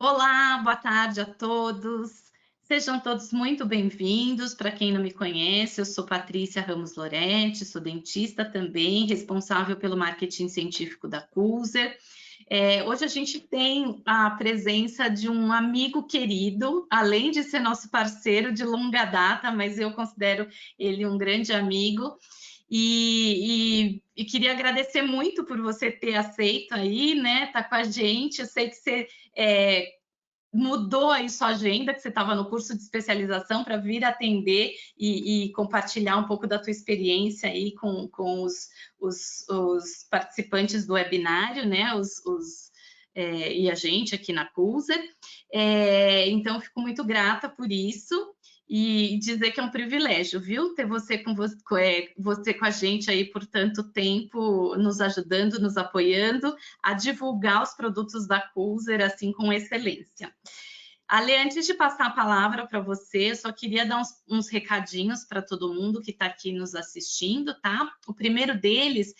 Olá, boa tarde a todos. Sejam todos muito bem-vindos. Para quem não me conhece, eu sou Patrícia Ramos Loretti, sou dentista também, responsável pelo marketing científico da Pulser. Hoje a gente tem a presença de um amigo querido, além de ser nosso parceiro de longa data, mas eu considero ele um grande amigo. E queria agradecer muito por você ter aceito aí, né? Tá com a gente. Eu sei que você mudou aí sua agenda, que você estava no curso de especialização para vir atender e compartilhar um pouco da tua experiência aí com os participantes do webinário, né? E a gente aqui na Pulser. Então, fico muito grata por isso. E dizer que é um privilégio, viu? Ter você com a gente aí por tanto tempo, nos ajudando, nos apoiando a divulgar os produtos da Pulser assim com excelência. Ale, antes de passar a palavra para você, eu só queria dar uns recadinhos para todo mundo que está aqui nos assistindo, tá? O primeiro deles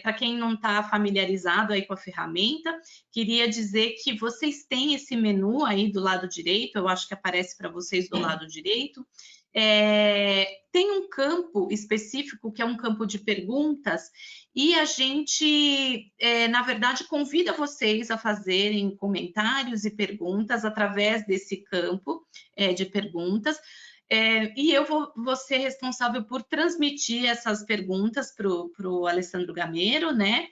para quem não está familiarizado aí com a ferramenta, queria dizer que vocês têm esse menu aí do lado direito, eu acho que aparece para vocês do lado direito. Tem um campo específico que é um campo de perguntas e a gente, na verdade, convida vocês a fazerem comentários e perguntas através desse campo de perguntas. E eu vou ser responsável por transmitir essas perguntas para o Alessandro Gameiro, né?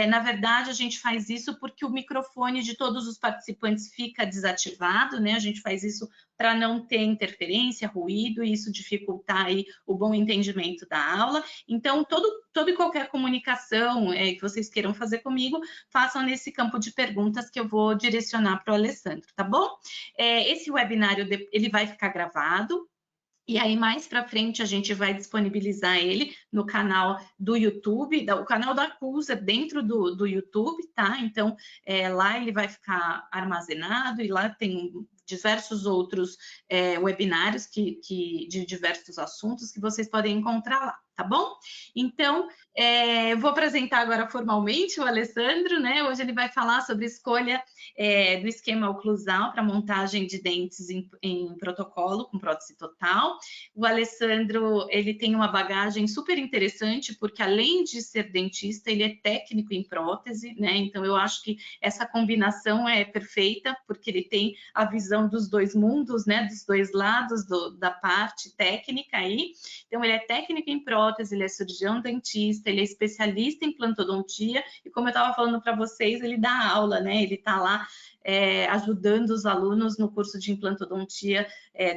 Na verdade, a gente faz isso porque o microfone de todos os participantes fica desativado, né? A gente faz isso para não ter interferência, ruído, e isso dificultar aí o bom entendimento da aula. Então, toda e qualquer comunicação que vocês queiram fazer comigo, façam nesse campo de perguntas que eu vou direcionar para o Alessandro, tá bom? Esse webinário, ele vai ficar gravado, e aí, mais para frente, a gente vai disponibilizar ele no canal do YouTube, o canal da Pulser dentro do YouTube, tá? Então, lá ele vai ficar armazenado e lá tem diversos outros webinários de diversos assuntos que vocês podem encontrar lá, tá bom? Então, vou apresentar agora formalmente o Alessandro, né? Hoje ele vai falar sobre escolha do esquema oclusal para montagem de dentes em protocolo com prótese total. O Alessandro, ele tem uma bagagem super interessante, porque além de ser dentista, ele é técnico em prótese, né? Então, eu acho que essa combinação é perfeita, porque ele tem a visão dos dois mundos, né? Dos dois lados da parte técnica aí. Então, ele é técnico em prótese, ele é cirurgião dentista, ele é especialista em implantodontia, e como eu estava falando para vocês, ele dá aula, né? Ele está lá ajudando os alunos no curso de implantodontia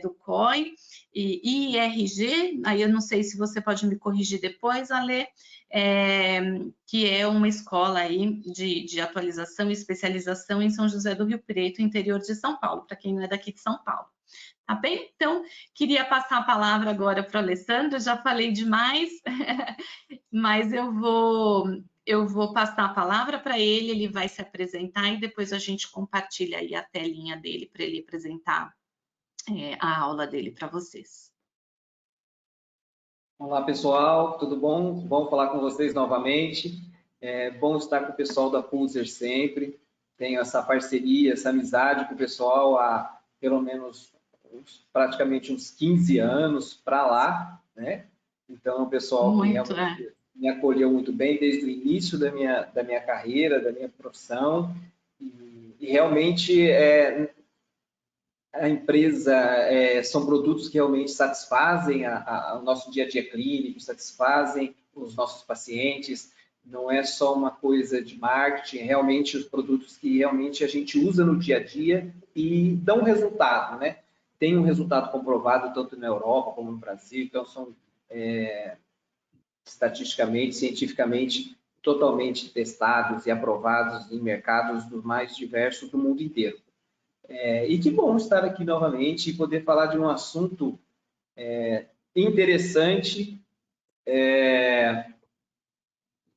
do COI e IRG, aí eu não sei se você pode me corrigir depois, Ale, que é uma escola aí de atualização e especialização em São José do Rio Preto, interior de São Paulo, para quem não é daqui de São Paulo. Tá bem? Então, queria passar a palavra agora para o Alessandro, já falei demais, mas eu vou passar a palavra para ele, ele vai se apresentar e depois a gente compartilha aí a telinha dele para ele apresentar a aula dele para vocês. Olá, pessoal, tudo bom? Bom falar com vocês novamente. É bom estar com o pessoal da Pulser sempre. Tenho essa parceria, essa amizade com o pessoal há pelo menos praticamente uns 15 anos para lá, né? Então, o pessoal que realmente me acolheu muito bem desde o início da minha carreira, da minha profissão. E realmente a empresa são produtos que realmente satisfazem o nosso dia a dia clínico, satisfazem os nossos pacientes, não é só uma coisa de marketing, realmente os produtos que realmente a gente usa no dia a dia e dão resultado, né? Tem um resultado comprovado tanto na Europa como no Brasil, então são estatisticamente, cientificamente, totalmente testados e aprovados em mercados dos mais diversos do mundo inteiro. E que bom estar aqui novamente e poder falar de um assunto interessante,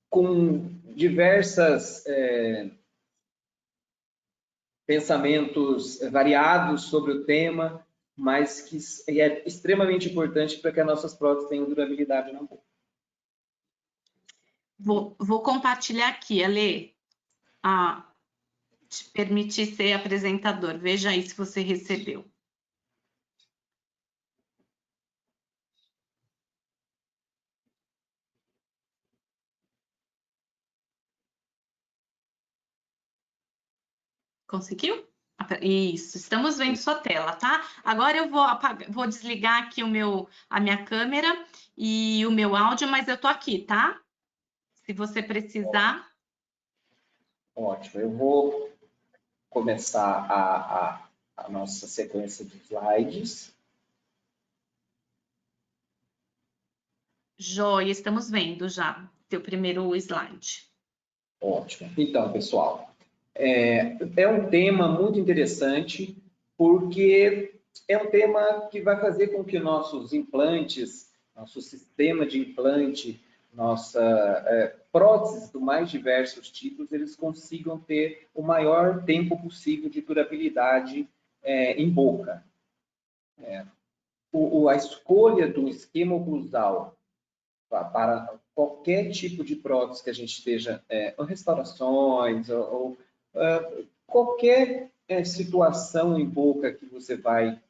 com diversos pensamentos variados sobre o tema, mas que é extremamente importante para que as nossas próteses tenham durabilidade na boca. Vou compartilhar aqui, Ale, te permitir ser apresentador. Veja aí se você recebeu. Conseguiu? Isso, estamos vendo sua tela, tá? Agora eu vou desligar aqui a minha câmera e o meu áudio, mas eu tô aqui, tá? Se você precisar. Ótimo, eu vou começar a nossa sequência de slides. Joia, estamos vendo já teu primeiro slide. Ótimo. Então, pessoal, é um tema muito interessante, porque é um tema que vai fazer com que nossos implantes, nosso sistema de implante, nossa próteses do mais diversos tipos, eles consigam ter o maior tempo possível de durabilidade em boca. A escolha do esquema oclusal para qualquer tipo de prótese que a gente esteja, ou restaurações, ou qualquer situação em boca que você vai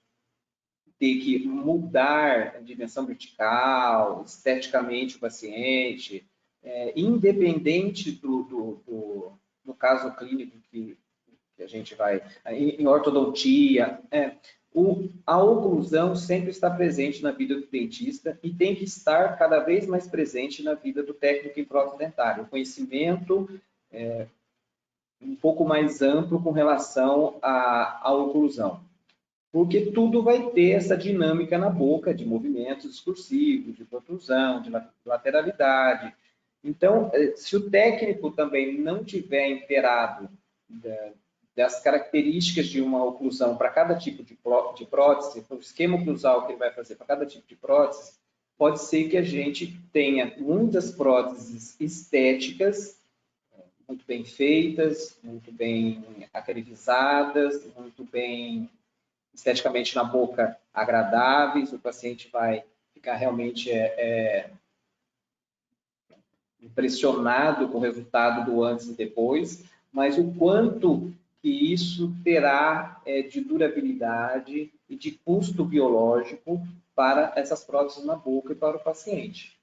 ter que mudar a dimensão vertical, esteticamente o paciente, independente do caso clínico que a gente vai, em ortodontia, a oclusão sempre está presente na vida do dentista e tem que estar cada vez mais presente na vida do técnico em prótese dentária. O conhecimento um pouco mais amplo com relação à oclusão. Porque tudo vai ter essa dinâmica na boca de movimentos excursivos, de protrusão, de lateralidade. Então, se o técnico também não tiver inteirado das características de uma oclusão para cada tipo de prótese, o esquema oclusal que ele vai fazer para cada tipo de prótese, pode ser que a gente tenha muitas próteses estéticas, muito bem feitas, muito bem acrilizadas, muito bem esteticamente na boca agradáveis, o paciente vai ficar realmente impressionado com o resultado do antes e depois, mas o quanto que isso terá de durabilidade e de custo biológico para essas próteses na boca e para o paciente.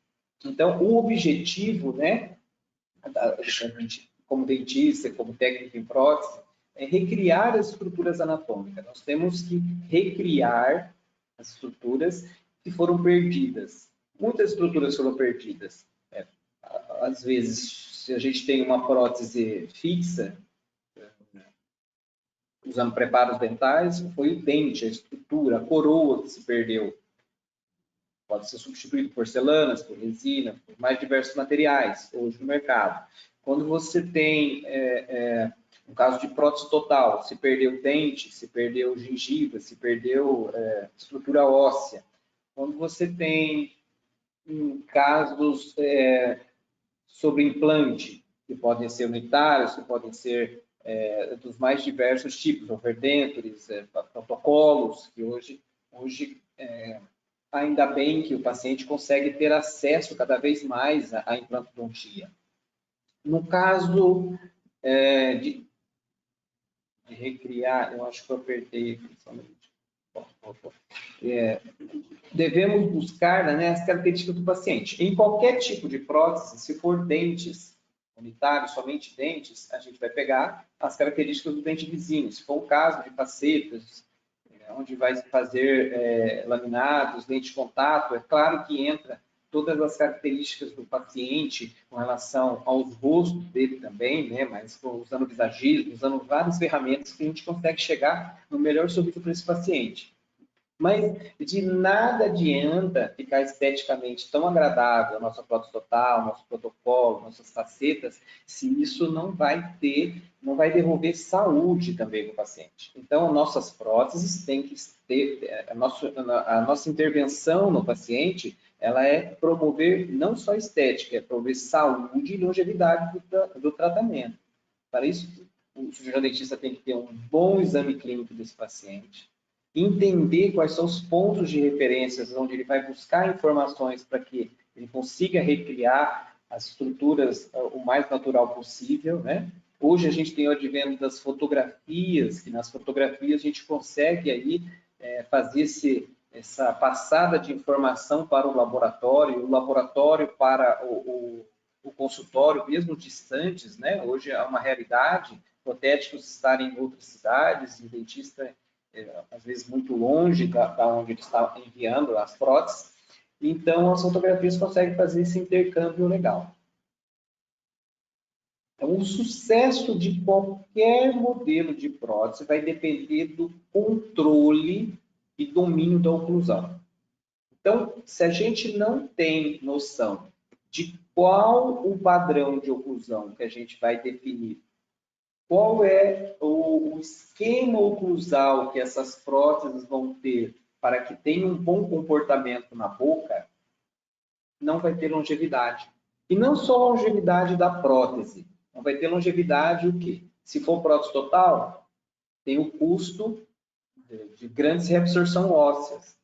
Então, o objetivo, né, como dentista, como técnico em prótese, é recriar as estruturas anatômicas. Nós temos que recriar as estruturas que foram perdidas. Muitas estruturas foram perdidas. Às vezes, se a gente tem uma prótese fixa, usando preparos dentais, foi o dente, a estrutura, a coroa que se perdeu. Pode ser substituído por porcelanas, por resina, por mais diversos materiais hoje no mercado. Quando você tem um caso de prótese total, se perdeu dente, se perdeu gengiva, se perdeu estrutura óssea. Quando você tem casos sobre implante, que podem ser unitários, que podem ser dos mais diversos tipos, overdentures, protocolos, que hoje ainda bem que o paciente consegue ter acesso cada vez mais à implantodontia. No caso de recriar, eu acho que eu apertei aqui somente. Devemos buscar, né, as características do paciente. Em qualquer tipo de prótese, se for dentes unitários, somente dentes, a gente vai pegar as características do dente vizinho. Se for o caso de facetas, onde vai fazer laminados, lente de contato, é claro que entra todas as características do paciente com relação aos rostos dele também, né? Mas usando visagismo, usando várias ferramentas que a gente consegue chegar no melhor sorriso para esse paciente. Mas de nada adianta ficar esteticamente tão agradável a nossa prótese total, nosso protocolo, nossas facetas, se isso não vai devolver saúde também para o paciente. Então, nossas próteses têm que ter, a nossa intervenção no paciente, ela é promover não só estética, é promover saúde e longevidade do tratamento. Para isso, o cirurgião dentista tem que ter um bom exame clínico desse paciente, entender quais são os pontos de referências onde ele vai buscar informações para que ele consiga recriar as estruturas o mais natural possível, né? Hoje a gente tem o advento das fotografias, que nas fotografias a gente consegue aí fazer essa passada de informação para o laboratório para o consultório, mesmo distantes, né? Hoje é uma realidade, protéticos estarem em outras cidades, e o dentista, às vezes, muito longe da onde ele está enviando as próteses. Então, as fotografias conseguem fazer esse intercâmbio legal. Então, o sucesso de qualquer modelo de prótese vai depender do controle e domínio da oclusão. Então, se a gente não tem noção de qual o padrão de oclusão que a gente vai definir, qual é o esquema oclusal que essas próteses vão ter para que tenha um bom comportamento na boca, não vai ter longevidade. E não só longevidade da prótese, não vai ter longevidade o quê? Se for prótese total, tem o custo de grandes reabsorção ósseas.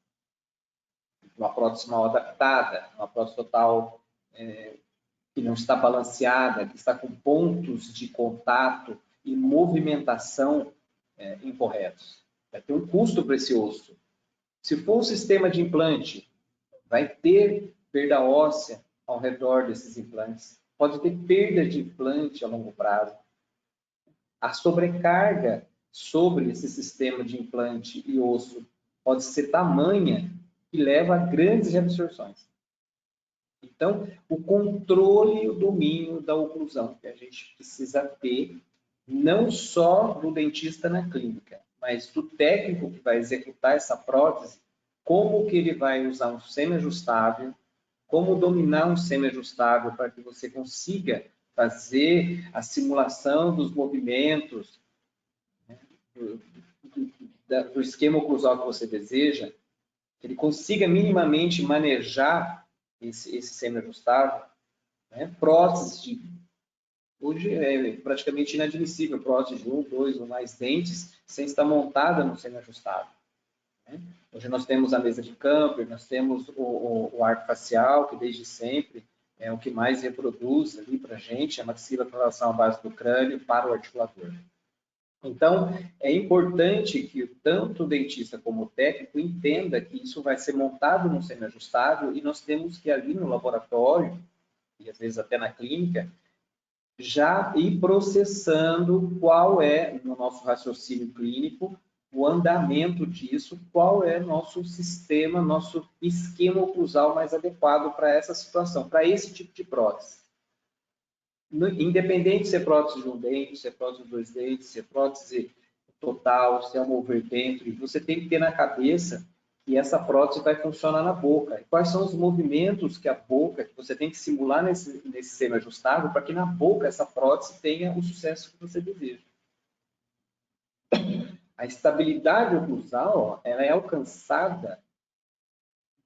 Uma prótese mal adaptada, uma prótese total que não está balanceada, que está com pontos de contato e movimentação incorretos. Vai ter um custo para esse osso. Se for um sistema de implante, vai ter perda óssea ao redor desses implantes. Pode ter perda de implante a longo prazo. A sobrecarga sobre esse sistema de implante e osso pode ser tamanha que leva a grandes reabsorções. Então, o controle e o domínio da oclusão que a gente precisa ter, não só do dentista na clínica, mas do técnico que vai executar essa prótese, como que ele vai usar um semi-ajustável, como dominar um semi-ajustável para que você consiga fazer a simulação dos movimentos, né, do esquema oclusal que você deseja, que ele consiga minimamente manejar esse semi-ajustável, né? Prótese, hoje é praticamente inadmissível prótese de 1, 2 ou mais dentes sem estar montada no semi-ajustável. Né? Hoje nós temos a mesa de Camper, nós temos o arco facial, que desde sempre é o que mais reproduz ali para a gente, a maxilofacial à base do crânio para o articulador. Então, é importante que tanto o dentista como o técnico entenda que isso vai ser montado num semi-ajustável e nós temos que ali no laboratório, e às vezes até na clínica, já ir processando qual é, no nosso raciocínio clínico, o andamento disso, qual é nosso sistema, nosso esquema oclusal mais adequado para essa situação, para esse tipo de prótese. Independente se é prótese de um dente, se é prótese de 2 dentes, se é prótese total, se é um overdenture, você tem que ter na cabeça que essa prótese vai funcionar na boca. E quais são os movimentos que a boca, que você tem que simular nesse semi-ajustável para que na boca essa prótese tenha o sucesso que você deseja. A estabilidade oclusal, ela é alcançada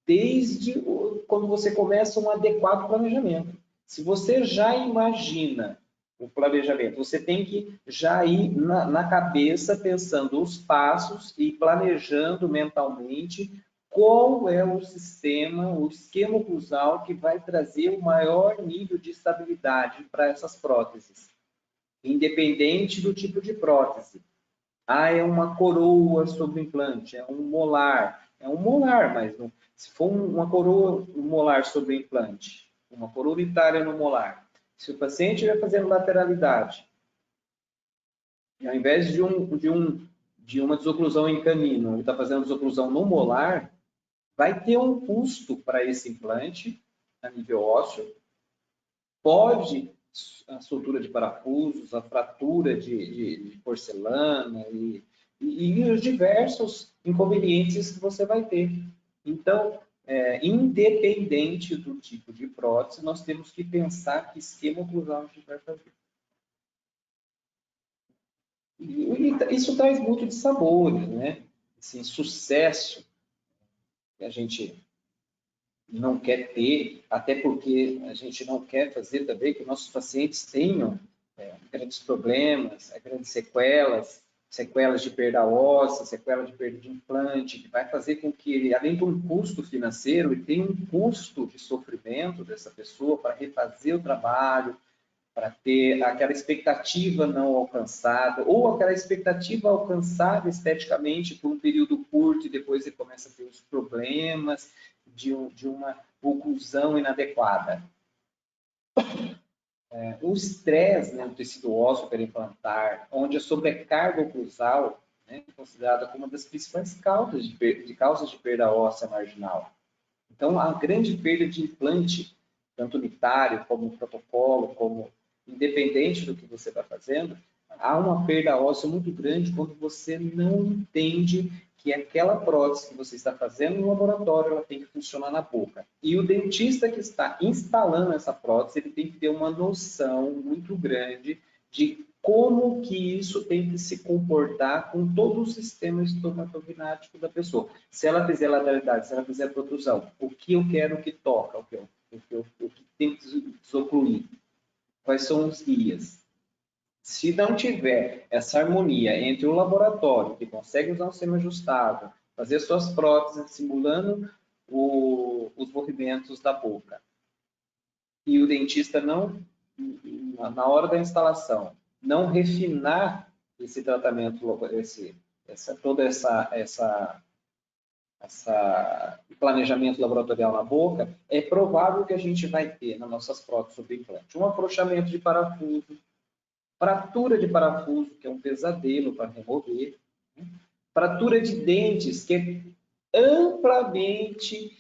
desde quando você começa um adequado planejamento. Se você já imagina o planejamento, você tem que já ir na cabeça pensando os passos e planejando mentalmente qual é o sistema, o esquema oclusal que vai trazer o maior nível de estabilidade para essas próteses, independente do tipo de prótese. É uma coroa sobre o implante, é um molar, mas não, se for uma coroa, um molar sobre o implante, uma coroa unitária no molar, se o paciente vai fazendo lateralidade, e ao invés de uma desoclusão em canino, ele está fazendo desoclusão no molar, vai ter um custo para esse implante a nível ósseo, pode a soltura de parafusos, a fratura de porcelana e os diversos inconvenientes que você vai ter. Então, independente do tipo de prótese, nós temos que pensar que esquema oclusal a gente vai fazer. E isso traz muito de sabores, né? Assim, sucesso que a gente não quer ter, até porque a gente não quer fazer também que nossos pacientes tenham grandes problemas, grandes sequelas de perda óssea, sequelas de perda de implante, que vai fazer com que ele, além de um custo financeiro, ele tenha um custo de sofrimento dessa pessoa para refazer o trabalho, para ter aquela expectativa não alcançada, ou aquela expectativa alcançada esteticamente por um período curto e depois ele começa a ter os problemas de uma oclusão inadequada. O estresse, né, no tecido ósseo periimplantar, onde a sobrecarga oclusal, né, é considerada como uma das principais causas de perda óssea marginal. Então, a grande perda de implante, tanto unitário como protocolo, como independente do que você está fazendo, há uma perda óssea muito grande quando você não entende que aquela prótese que você está fazendo no laboratório, ela tem que funcionar na boca. E o dentista que está instalando essa prótese, ele tem que ter uma noção muito grande de como que isso tem que se comportar com todo o sistema estomatognático da pessoa. Se ela fizer lateralidade, se ela fizer protrusão, o que eu quero que toca, o que tem que desocluir, quais são os guias. Se não tiver essa harmonia entre o laboratório, que consegue usar um sistema ajustável, fazer suas próteses simulando os movimentos da boca, e o dentista não, na hora da instalação, não refinar esse tratamento, todo esse planejamento laboratorial na boca, é provável que a gente vai ter nas nossas próteses sobre implante um afrouxamento de parafuso, fratura de parafuso, que é um pesadelo para remover, né? Fratura de dentes, que é amplamente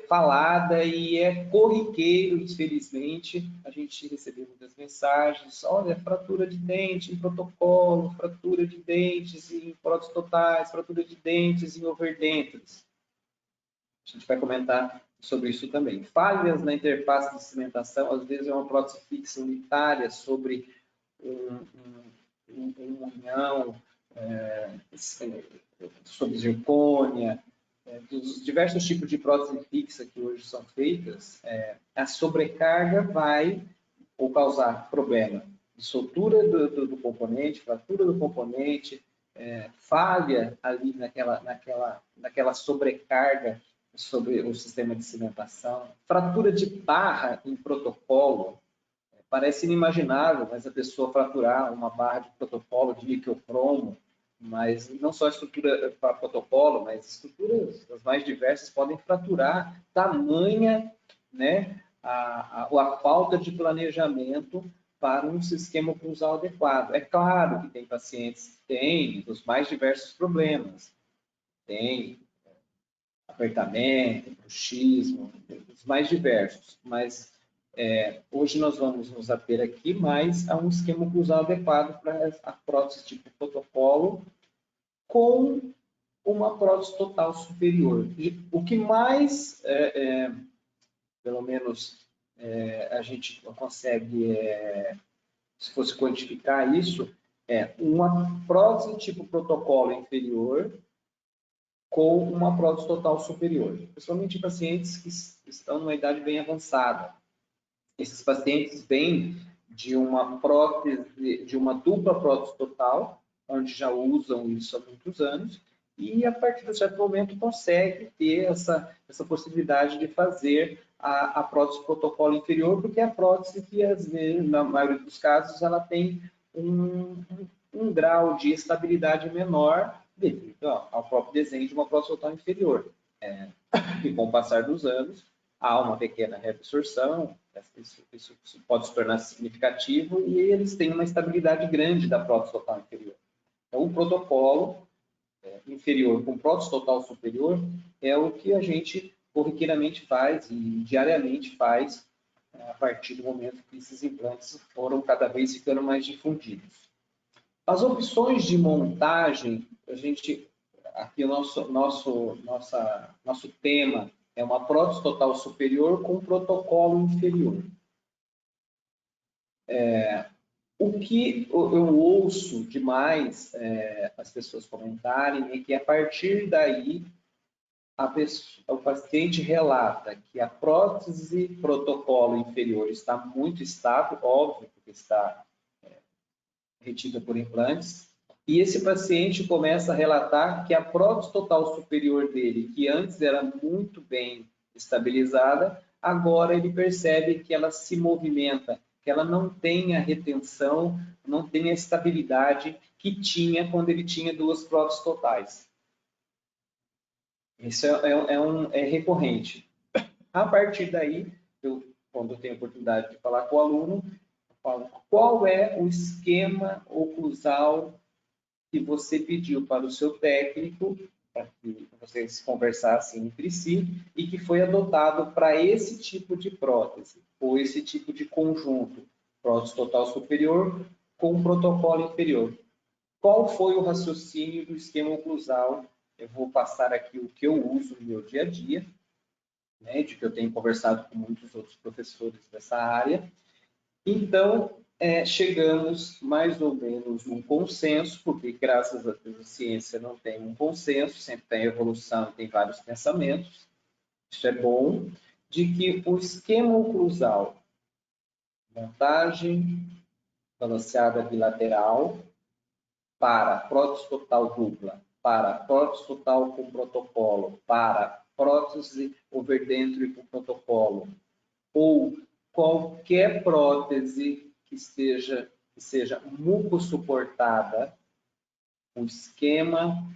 falada e é corriqueiro, infelizmente. A gente recebeu muitas mensagens, olha, fratura de dente em protocolo, fratura de dentes em próteses totais, fratura de dentes em overdentures. A gente vai comentar sobre isso também. Falhas na interface de cimentação, às vezes é uma prótese fixa unitária sobre um unhão, sobre zircônia, dos diversos tipos de prótese fixa que hoje são feitas, a sobrecarga vai ou causar problema de soltura do componente, fratura do componente, falha ali naquela sobrecarga sobre o sistema de cimentação, fratura de barra em protocolo. Parece inimaginável, mas a pessoa fraturar uma barra de protocolo de níquel-cromo, mas não só a estrutura para protocolo, mas estruturas as mais diversas podem fraturar, tamanha, né, a falta de planejamento para um sistema oclusal adequado. É claro que tem pacientes que têm os mais diversos problemas, tem apertamento, bruxismo, os mais diversos, mas hoje nós vamos nos ater aqui mais a um esquema oclusal adequado para a prótese tipo protocolo com uma prótese total superior. E o que mais, pelo menos, a gente consegue, se fosse quantificar isso, é uma prótese tipo protocolo inferior com uma prótese total superior, principalmente em pacientes que estão numa idade bem avançada. Esses pacientes vêm de uma prótese, de uma dupla prótese total, onde já usam isso há muitos anos, e a partir de um certo momento consegue ter essa possibilidade de fazer a prótese protocolo inferior, porque é a prótese que, às vezes, na maioria dos casos, ela tem um grau de estabilidade menor devido ao próprio desenho de uma prótese total inferior. E com o passar dos anos, há uma pequena reabsorção, isso pode se tornar significativo, e eles têm uma estabilidade grande da prótese total inferior. Então, o protocolo inferior com prótese total superior é o que a gente corriqueiramente faz e diariamente faz a partir do momento que esses implantes foram cada vez ficando mais difundidos. As opções de montagem, aqui o nosso tema é uma prótese total superior com protocolo inferior. O que eu ouço demais as pessoas comentarem é que a partir daí o paciente relata que a prótese protocolo inferior está muito estável, óbvio, porque está retida por implantes, e esse paciente começa a relatar que a prótese total superior dele, que antes era muito bem estabilizada, agora ele percebe que ela se movimenta, que ela não tem a retenção, não tem a estabilidade que tinha quando ele tinha duas próteses totais. Isso é recorrente. A partir daí, quando eu tenho a oportunidade de falar com o aluno, eu falo qual é o esquema oclusal que você pediu para o seu técnico, para que vocês conversassem entre si, e que foi adotado para esse tipo de prótese, ou esse tipo de conjunto, prótese total superior com protocolo inferior. Qual foi o raciocínio do esquema oclusal? Eu vou passar aqui o que eu uso no meu dia a dia, né, de que eu tenho conversado com muitos outros professores dessa área. Então, chegamos mais ou menos num consenso, porque graças a Deus a ciência não tem um consenso, sempre tem evolução, tem vários pensamentos, isso é bom, de que o esquema oclusal, montagem balanceada bilateral, para prótese total dupla, para prótese total com protocolo, para prótese overdentro com protocolo, ou qualquer prótese que seja mucosuportada, o esquema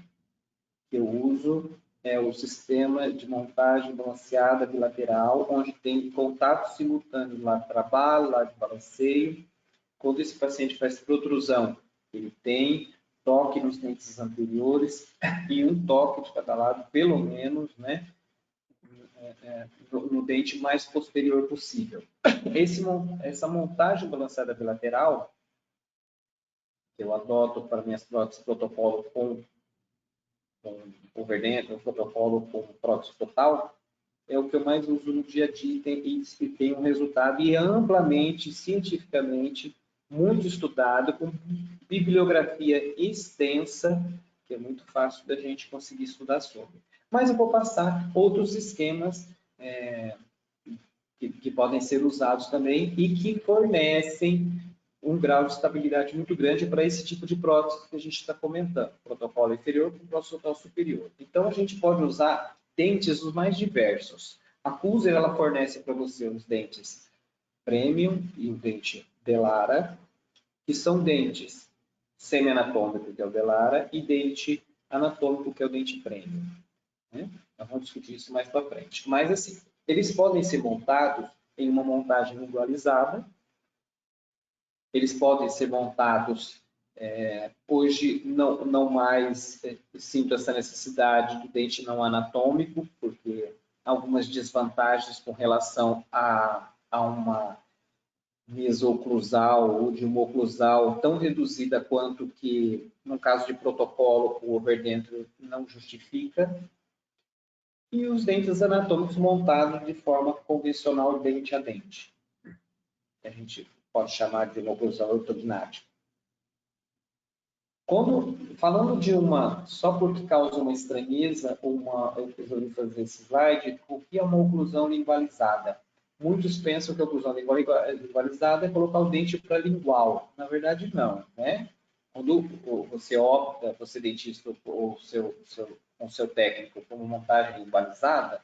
que eu uso é o sistema de montagem balanceada bilateral, onde tem contato simultâneo lá de trabalho, lá de balanceio. Quando esse paciente faz protrusão, ele tem toque nos dentes anteriores e um toque de cada lado, pelo menos, né, no dente mais posterior possível. Essa montagem balanceada bilateral, que eu adoto para minhas próteses protocolo com overdentro, protocolo com prótese total, é o que eu mais uso no dia a dia e tem um resultado e é amplamente, cientificamente, muito estudado, com bibliografia extensa, que é muito fácil da gente conseguir estudar sobre. Mas eu vou passar outros esquemas que podem ser usados também e que fornecem um grau de estabilidade muito grande para esse tipo de prótese que a gente está comentando, protocolo inferior com prótese total superior. Então, a gente pode usar dentes os mais diversos. A Pulser, ela fornece para você os dentes Premium e o dente Delara, que são dentes semi-anatômico, que é o Delara, e dente anatômico, que é o dente Premium. Né? Nós vamos discutir isso mais para frente. Mas, assim, eles podem ser montados em uma montagem igualizada. Eles podem ser montados, hoje não mais sinto essa necessidade do dente não anatômico, porque algumas desvantagens com relação a uma mesoclusal ou de uma oclusal tão reduzida quanto que, no caso de protocolo, o overdentro não justifica. E os dentes anatômicos montados de forma convencional, dente a dente. A gente pode chamar de uma oclusão ortognática. Falando de só porque causa uma estranheza, eu resolvi fazer esse slide, o que é uma oclusão lingualizada? Muitos pensam que a oclusão lingualizada é colocar o dente para lingual. Na verdade, não, né? Quando você opta, você dentista ou com seu técnico por uma montagem lingualizada,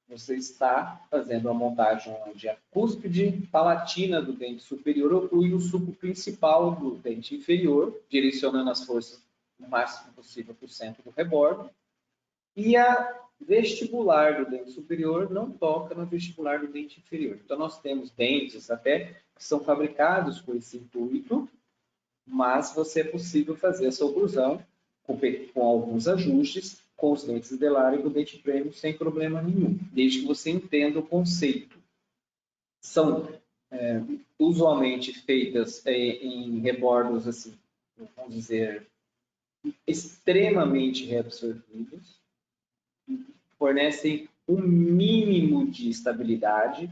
você está fazendo uma montagem onde a cúspide palatina do dente superior oclui o sulco principal do dente inferior, direcionando as forças o máximo possível para o centro do rebordo, e a vestibular do dente superior não toca na vestibular do dente inferior. Então, nós temos dentes até que são fabricados com esse intuito, mas você é possível fazer essa oclusão com alguns ajustes, com os dentes Delara e com o dente Premium sem problema nenhum, desde que você entenda o conceito. São usualmente feitas em rebordos, assim, vamos dizer, extremamente reabsorvidos, fornecem um mínimo de estabilidade.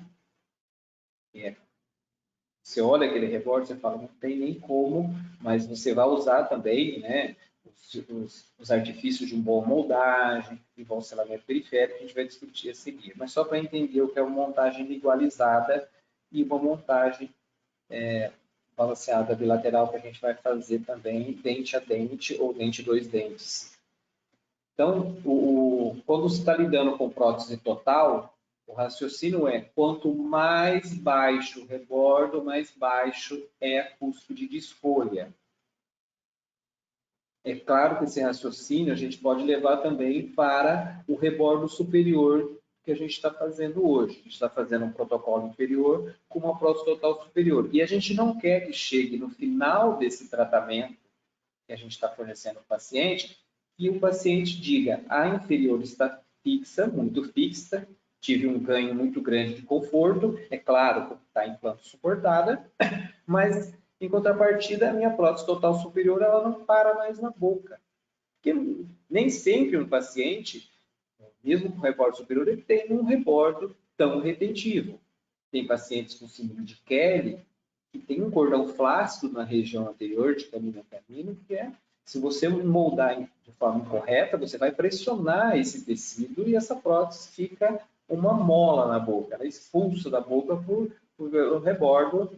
Você olha aquele rebordo, você fala, não tem nem como, mas você vai usar também, né, os artifícios de uma boa moldagem, de bom selamento periférico, a gente vai discutir a seguir. Mas só para entender o que é uma montagem igualizada e uma montagem balanceada bilateral, que a gente vai fazer também dente a dente ou dente dois dentes. Então, quando você está lidando com prótese total, O raciocínio é, quanto mais baixo o rebordo, mais baixo é o custo de escolha. É claro que esse raciocínio a gente pode levar também para o rebordo superior que a gente está fazendo hoje. A gente está fazendo um protocolo inferior com uma prótese total superior. E a gente não quer que chegue no final desse tratamento que a gente está fornecendo ao paciente, e o paciente diga, a inferior está fixa, muito fixa, tive um ganho muito grande de conforto, é claro que está implante suportada, mas em contrapartida, a minha prótese total superior ela não para mais na boca. Porque nem sempre um paciente, mesmo com rebordo superior, ele tem um rebordo tão retentivo. Tem pacientes com síndrome de Kelly que tem um cordão flácido na região anterior de canino a canino, que é, se você moldar de forma correta, você vai pressionar esse tecido e essa prótese fica uma mola na boca, ela expulsa da boca por um rebordo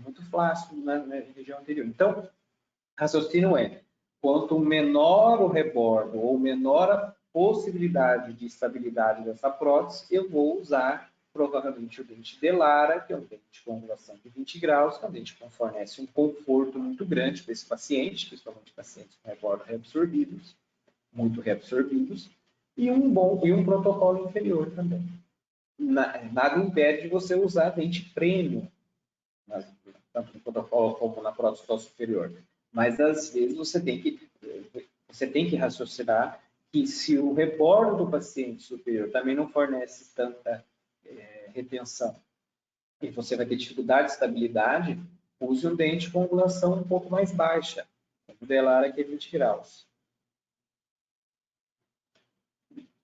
muito flácido na região anterior. Então, raciocínio é, quanto menor o rebordo ou menor a possibilidade de estabilidade dessa prótese, eu vou usar provavelmente o dente Delara, que é um dente com angulação de 20 graus, que é um dente que fornece um conforto muito grande para esse paciente, principalmente pacientes com rebordo reabsorvidos, muito reabsorvidos, e um protocolo inferior também. Nada impede de você usar dente premium, tanto no protocolo como na prótese total superior. Mas, às vezes, você tem que raciocinar que se o rebordo do paciente superior também não fornece tanta retenção e você vai ter dificuldade de estabilidade, use um dente com angulação um pouco mais baixa, o Delara, que é 20 graus.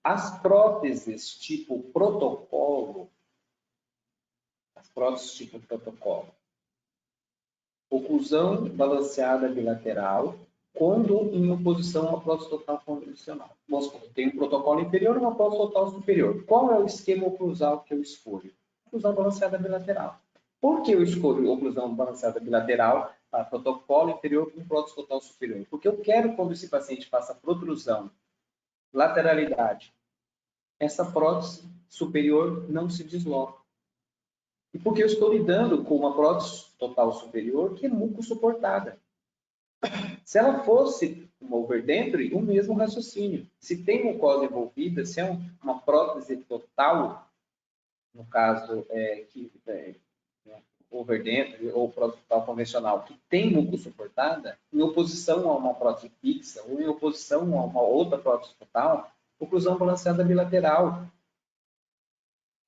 As próteses tipo protocolo, oclusão balanceada bilateral, quando em oposição à prótese total convencional. Vamos supor, tem um protocolo inferior e uma prótese total superior. Qual é o esquema oclusal que eu escolho? Oclusão balanceada bilateral. Por que eu escolho oclusão balanceada bilateral para protocolo inferior com prótese total superior? Porque eu quero, quando esse paciente faça protrusão, lateralidade, essa prótese superior não se desloca. E porque eu estou lidando com uma prótese total superior que é muco-suportada. Se ela fosse uma overdenture, o mesmo raciocínio. Se tem mucosa envolvida, se é uma prótese total, no caso overdenture ou prótese total convencional, que tem muco-suportada, em oposição a uma prótese fixa ou em oposição a uma outra prótese total, oclusão balanceada bilateral.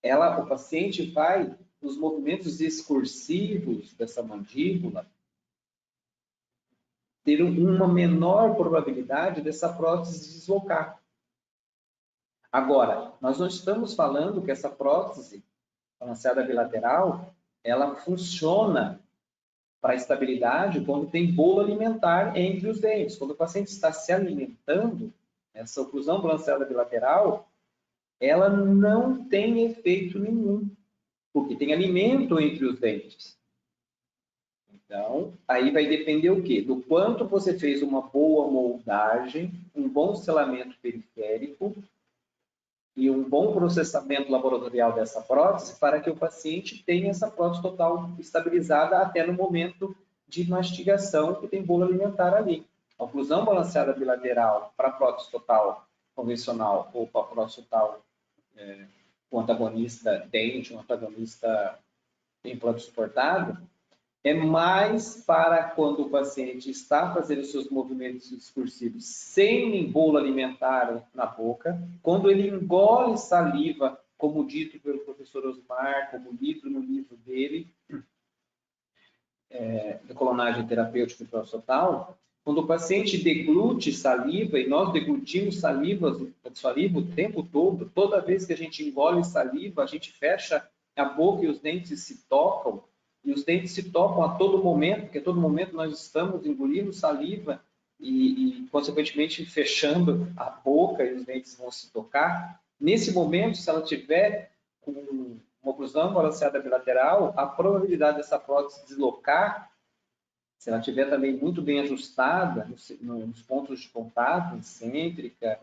O paciente vai, nos movimentos excursivos dessa mandíbula, ter uma menor probabilidade dessa prótese deslocar. Agora, nós não estamos falando que essa prótese balanceada bilateral, ela funciona para estabilidade quando tem bolo alimentar entre os dentes. Quando o paciente está se alimentando, essa oclusão balanceada bilateral, ela não tem efeito nenhum, porque tem alimento entre os dentes. Então, aí vai depender o quê? Do quanto você fez uma boa moldagem, um bom selamento periférico e um bom processamento laboratorial dessa prótese para que o paciente tenha essa prótese total estabilizada até no momento de mastigação que tem bolo alimentar ali. A oclusão balanceada bilateral para a prótese total convencional ou para a prótese total com antagonista dente, um antagonista implante suportado, é mais para quando o paciente está fazendo os seus movimentos discursivos sem bolo alimentar na boca, quando ele engole saliva, como dito pelo professor Osmar, como lido no livro dele, de colonagem terapêutica total, quando o paciente deglute saliva, e nós deglutimos saliva o tempo todo, toda vez que a gente engole saliva, a gente fecha a boca e os dentes se tocam, e os dentes se tocam a todo momento, porque a todo momento nós estamos engolindo saliva e consequentemente, fechando a boca e os dentes vão se tocar. Nesse momento, se ela tiver com uma oclusão balanceada bilateral, a probabilidade dessa prótese deslocar, se ela estiver também muito bem ajustada nos pontos de contato, excêntrica,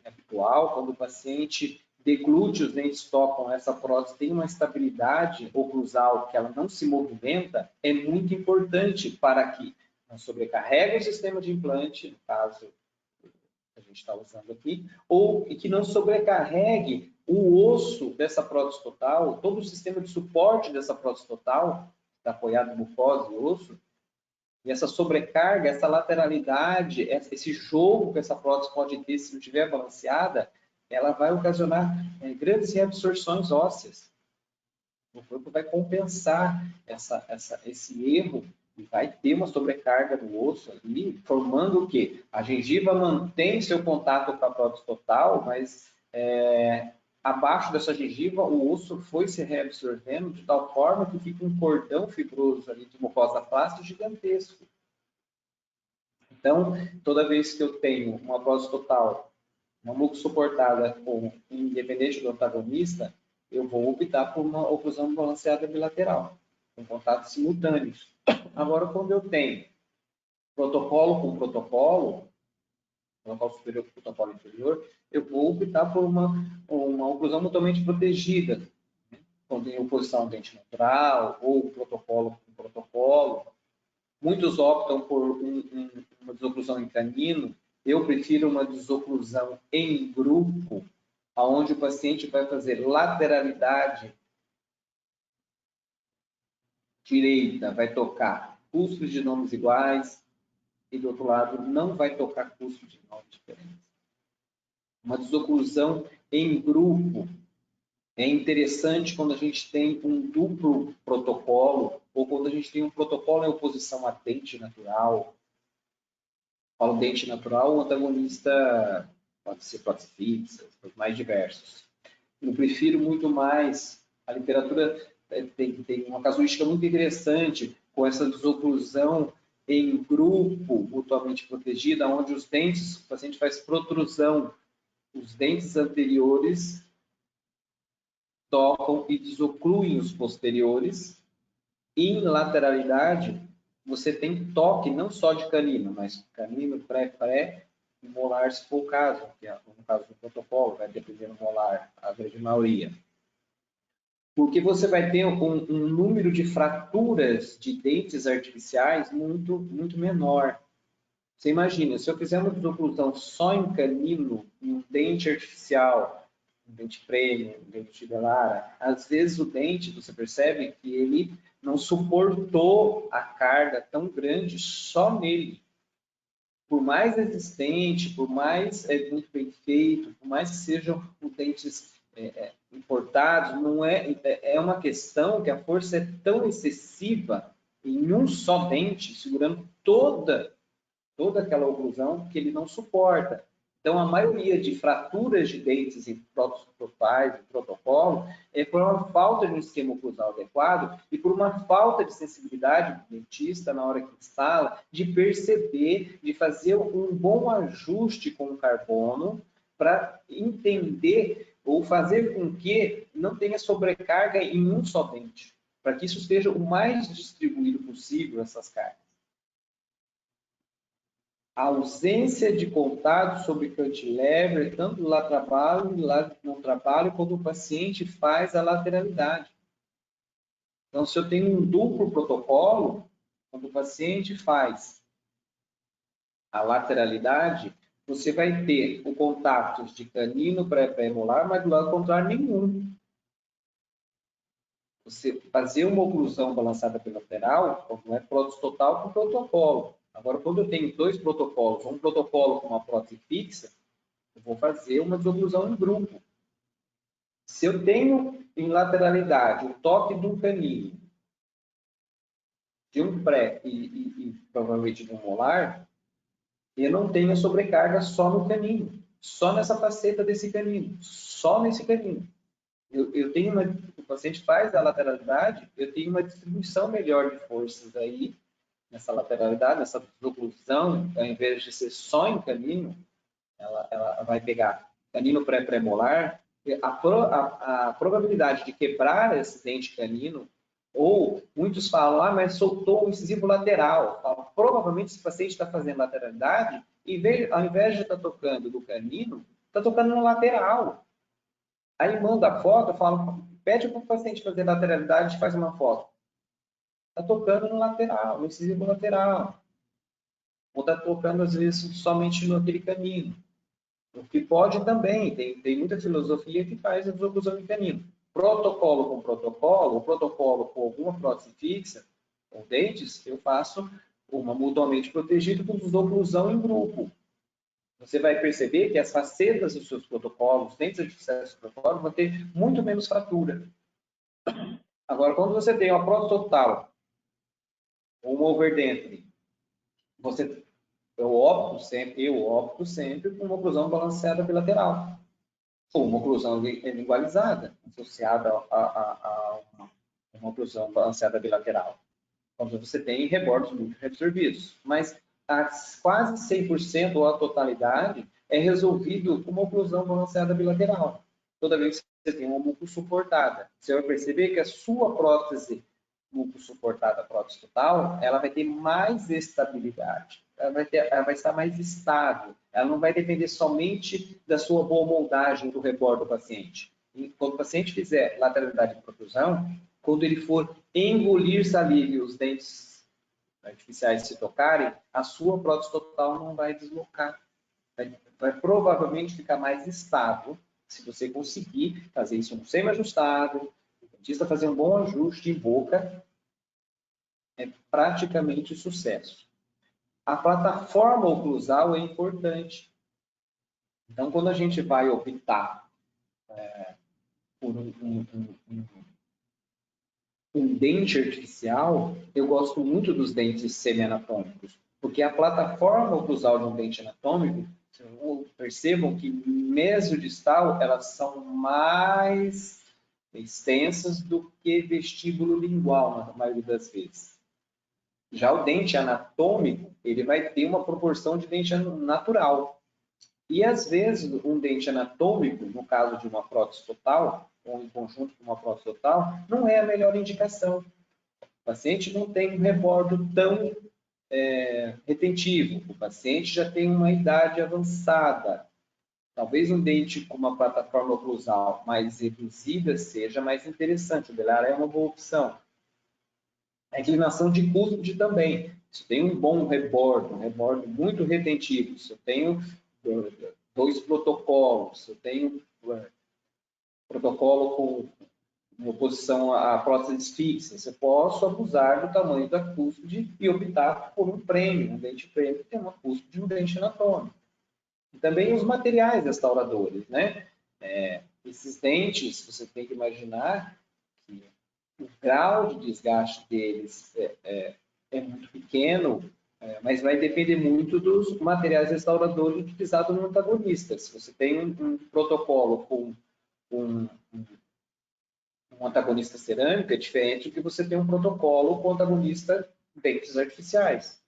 habitual, quando o paciente deglute, os dentes tocam, essa prótese tem uma estabilidade oclusal, que ela não se movimenta, é muito importante para que não sobrecarregue o sistema de implante, no caso que a gente está usando aqui, ou que não sobrecarregue o osso dessa prótese total, todo o sistema de suporte dessa prótese total, está apoiado em mucosa e osso, e essa sobrecarga, essa lateralidade, esse jogo que essa prótese pode ter se não estiver balanceada, ela vai ocasionar grandes reabsorções ósseas. O corpo vai compensar esse erro e vai ter uma sobrecarga do osso ali, formando o quê? A gengiva mantém seu contato com a prótese total, mas abaixo dessa gengiva o osso foi se reabsorvendo de tal forma que fica um cordão fibroso ali de mucosa plástica gigantesco. Então, toda vez que eu tenho uma prótese total, uma muco suportada independente do antagonista, eu vou optar por uma oclusão balanceada bilateral, com contatos simultâneos. Agora, quando eu tenho protocolo com protocolo superior com protocolo inferior, eu vou optar por uma oclusão mutuamente protegida, quando tem oposição dente natural ou protocolo com protocolo. Muitos optam por uma desoclusão em canino. Eu prefiro uma desoclusão em grupo, onde o paciente vai fazer lateralidade direita, vai tocar custos de nomes iguais, e do outro lado não vai tocar custos de nomes diferentes. Uma desoclusão em grupo é interessante quando a gente tem um duplo protocolo, ou quando a gente tem um protocolo em oposição a dente natural. Ao dente natural, o antagonista pode ser prótese fixa, os mais diversos. Eu prefiro muito mais, a literatura tem uma casuística muito interessante com essa desoclusão em grupo mutuamente protegida, onde os dentes, o paciente faz protrusão, os dentes anteriores tocam e desocluem os posteriores. Em lateralidade, você tem toque não só de canino, mas canino, pré, e molar, se for o caso, que é no caso do protocolo, vai depender do molar, a grande maioria. Porque você vai ter um número de fraturas de dentes artificiais muito menor. Você imagina, se eu fizer uma desoclusão só em canino, em um dente artificial, um dente premium, um dente de Lara, às vezes o dente, você percebe que ele não suportou a carga tão grande só nele. Por mais resistente, por mais muito bem feito, por mais que sejam dentes importados, não é uma questão que a força é tão excessiva em um só dente, segurando toda aquela oclusão, que ele não suporta. Então, a maioria de fraturas de dentes em próteses totais, em protocolo, é por uma falta de um esquema oclusal adequado e por uma falta de sensibilidade do dentista na hora que instala, de perceber, de fazer um bom ajuste com o carbono para entender ou fazer com que não tenha sobrecarga em um só dente, para que isso esteja o mais distribuído possível, essas cargas. A ausência de contato sobre cantilever, tanto lá trabalho e lá não trabalho, quando o paciente faz a lateralidade. Então, se eu tenho um duplo protocolo, quando o paciente faz a lateralidade, você vai ter o contato de canino pré-molar, mas do lado contrário nenhum. Você fazer uma oclusão balançada bilateral, não é prótese total com protocolo. Agora, quando eu tenho dois protocolos, um protocolo com uma prótese fixa, eu vou fazer uma desoclusão em grupo. Se eu tenho em lateralidade o toque de um canino, de um pré e provavelmente de um molar, eu não tenho a sobrecarga só no canino, só nessa faceta desse canino, só nesse canino. Eu tenho o paciente faz a lateralidade, eu tenho uma distribuição melhor de forças aí, nessa lateralidade, nessa desoclusão, ao invés de ser só em canino, ela vai pegar canino pré-premolar, a probabilidade de quebrar esse dente canino, ou muitos falam, mas soltou o incisivo lateral. Provavelmente esse paciente está fazendo lateralidade, e ao invés de estar tocando do canino, está tocando no lateral. Aí manda a foto, eu falo, pede para o paciente fazer lateralidade e faz uma foto. Está tocando no lateral, no incisivo lateral. Ou está tocando, às vezes, somente naquele canino. O que pode também, tem muita filosofia que faz a desoclusão em canino. Protocolo com protocolo, ou protocolo com alguma prótese fixa, ou dentes, eu faço uma mutuamente protegida com desoclusão em grupo. Você vai perceber que as facetas dos seus protocolos, os dentes artificiais dos protocolos, vão ter muito menos fratura. Agora, quando você tem uma prótese total, ou uma overdenture, eu opto sempre por uma oclusão balanceada bilateral, ou uma oclusão lingualizada, associada a uma oclusão balanceada bilateral, quando você tem rebordos muito reabsorvidos. Mas quase 100% ou a totalidade é resolvido com uma oclusão balanceada bilateral. Toda vez que você tem uma muco suportada, você vai perceber que a sua prótese muco suportada, a prótese total, ela vai ter mais estabilidade. Ela vai estar mais estável. Ela não vai depender somente da sua boa moldagem do rebordo do paciente. E quando o paciente fizer lateralidade de protrusão, quando ele for engolir saliva e os dentes artificiais se tocarem, a sua prótese total não vai deslocar. Vai provavelmente ficar mais estável se você conseguir fazer isso no semi-ajustado, o dentista fazer um bom ajuste em boca, é praticamente sucesso. A plataforma oclusal é importante. Então, quando a gente vai optar por um dente artificial, eu gosto muito dos dentes semi-anatômicos, porque a plataforma oclusal de um dente anatômico, percebam que mesodistal, elas são mais extensas do que vestíbulo lingual, na maioria das vezes. Já o dente anatômico, ele vai ter uma proporção de dente natural. E, às vezes, um dente anatômico, no caso de uma prótese total, ou em conjunto com uma prótese total, não é a melhor indicação. O paciente não tem um rebordo tão retentivo. O paciente já tem uma idade avançada. Talvez um dente com uma plataforma oclusal mais reduzida seja mais interessante. O Delara é uma boa opção. A inclinação de cúspide também. Se tem um bom rebordo, um rebordo muito retentivo, se eu tenho 2 protocolos, se eu tenho protocolo com oposição a próteses fixas, eu posso abusar do tamanho da cúspide e optar por um prêmio, um dente prêmio que tem uma cúspide de um dente anatômico. E também os materiais restauradores, né? Esses dentes, você tem que imaginar que o grau de desgaste deles é muito pequeno, mas vai depender muito dos materiais restauradores utilizados no antagonista. Se você tem um protocolo com um antagonista cerâmico, é diferente do que você tem um protocolo com antagonista dentes artificiais.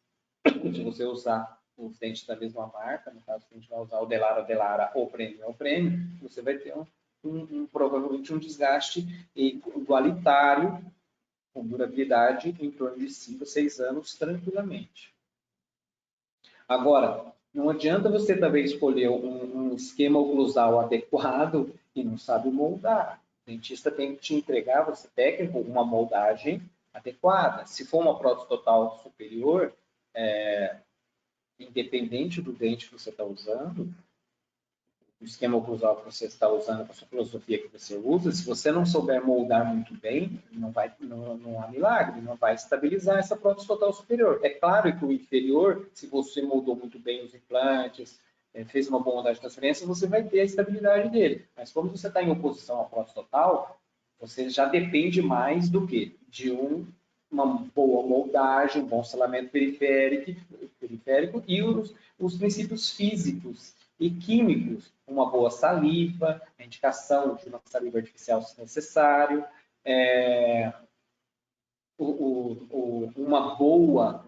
Se você usar os dentes da mesma marca, no caso, a gente vai usar o Delara ou o Prêmio, você vai ter provavelmente um desgaste igualitário, com durabilidade em torno de 5 a 6 anos, tranquilamente. Agora, não adianta você também escolher um esquema oclusal adequado e não sabe moldar. O dentista tem que te entregar, você técnico, uma moldagem adequada. Se for uma prótese total superior, independente do dente que você está usando, o esquema oclusal que você está usando, com a sua filosofia que você usa, se você não souber moldar muito bem, não há milagre, não vai estabilizar essa prótese total superior. É claro que o inferior, se você moldou muito bem os implantes, fez uma boa moldagem de transferência, você vai ter a estabilidade dele. Mas como você está em oposição à prótese total, você já depende mais do que? De uma boa moldagem, um bom selamento periférico e os princípios físicos e químicos, uma boa saliva, a indicação de uma saliva artificial se necessário, uma boa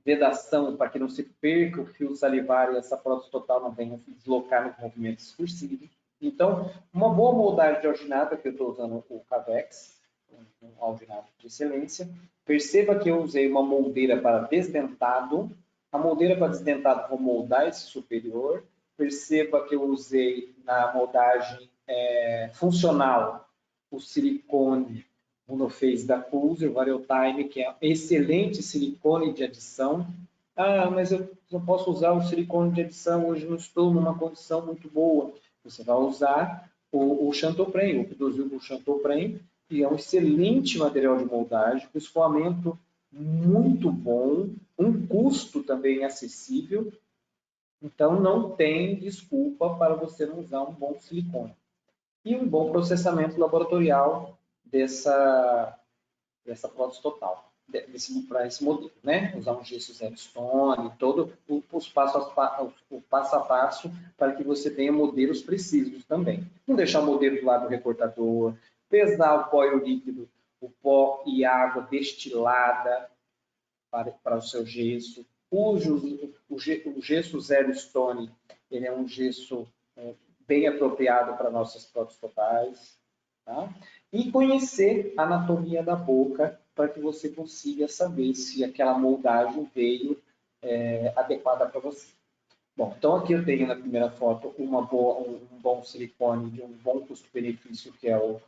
vedação para que não se perca o fio salivar e essa prótese total não venha se deslocar nos movimentos excursivos. Então, uma boa moldagem de alginata, que eu estou usando o Cavex, um alginata de excelência. Perceba que eu usei uma moldeira para desdentado. A moldeira para desdentado, vou moldar esse superior. Perceba que eu usei na moldagem funcional, o silicone monophase da Pulsar, VarioTime, que é excelente silicone de adição. Ah, mas eu não posso usar o silicone de adição, hoje não estou numa condição muito boa. Você vai usar o Chantopren, o Pidozil do Chantopren, que é um excelente material de moldagem, com escoamento muito bom, um custo também acessível. Então, não tem desculpa para você não usar um bom silicone. E um bom processamento laboratorial dessa prótese total, para esse modelo, né? Usar um gesso zero stone, todo o passo a passo para que você tenha modelos precisos também. Não deixar o modelo do lado do recortador, pesar o pó e o líquido, o pó e água destilada para o seu gesso. O gesso zero stone, ele é um gesso bem apropriado para nossas próteses totais. Tá? E conhecer a anatomia da boca para que você consiga saber se aquela moldagem veio adequada para você. Bom, então aqui eu tenho na primeira foto um bom silicone de um bom custo-benefício, que é o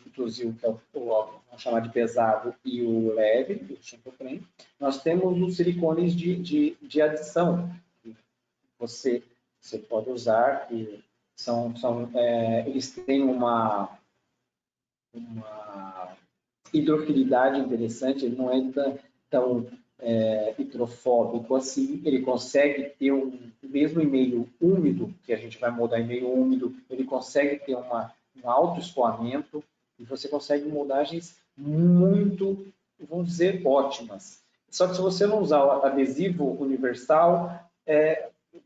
Pidozil, que é vamos chamar de pesado, e o leve, o Chantopren. Nós temos os silicones de adição, que você pode usar, que eles têm uma hidrofilidade interessante, ele não é tão hidrofóbico assim, ele consegue ter mesmo em meio úmido, que a gente vai moldar em meio úmido, ele consegue ter um alto escoamento, e você consegue moldagens muito, vamos dizer, ótimas. Só que se você não usar o adesivo universal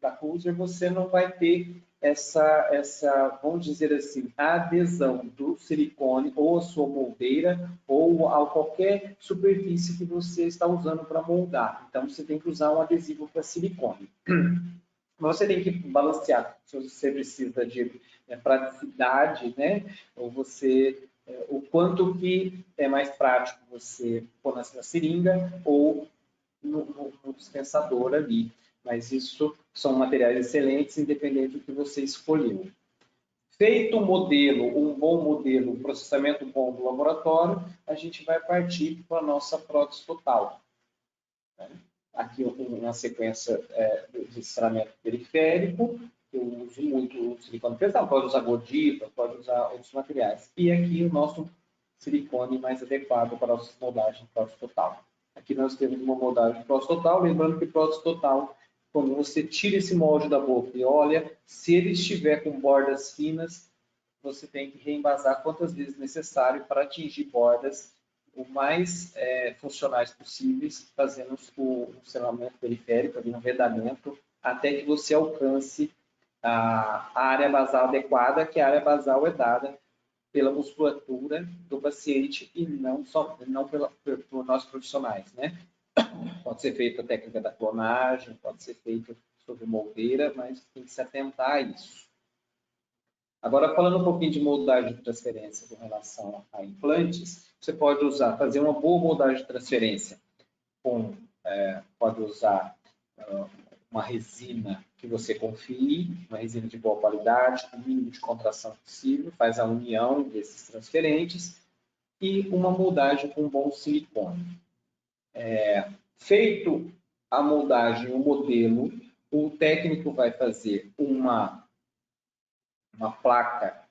da Pulsar, você não vai ter essa, vamos dizer assim, a adesão do silicone ou a sua moldeira ou a qualquer superfície que você está usando para moldar. Então, você tem que usar um adesivo para silicone. Você tem que balancear se você precisa de praticidade, né? Ou o quanto que é mais prático você pôr na seringa ou no dispensador ali. Mas isso são materiais excelentes, independente do que você escolheu. Feito um modelo, um bom modelo, um processamento bom do laboratório, a gente vai partir para a nossa prótese total. Aqui uma sequência de estramento periférico, eu uso muito o silicone pesado, pode usar gordita, pode usar outros materiais. E aqui o nosso silicone mais adequado para a nossa moldagem prótese total. Aqui nós temos uma moldagem prótese total, lembrando que prótese total, quando você tira esse molde da boca e olha, se ele estiver com bordas finas, você tem que reembasar quantas vezes necessário para atingir bordas o mais funcionais possíveis, fazendo o selamento periférico, ali no vedamento, até que você alcance a área basal adequada, que a área basal é dada pela musculatura do paciente e não por nós profissionais, né? Pode ser feita a técnica da clonagem, pode ser feito sobre moldeira, mas tem que se atentar a isso. Agora, falando um pouquinho de moldagem de transferência com relação a implantes, você pode fazer uma boa moldagem de transferência. Pode usar uma resina que você confie, uma resina de boa qualidade, com o mínimo de contração possível, faz a união desses transferentes, e uma moldagem com bom silicone. Feito a moldagem, o modelo, o técnico vai fazer uma placa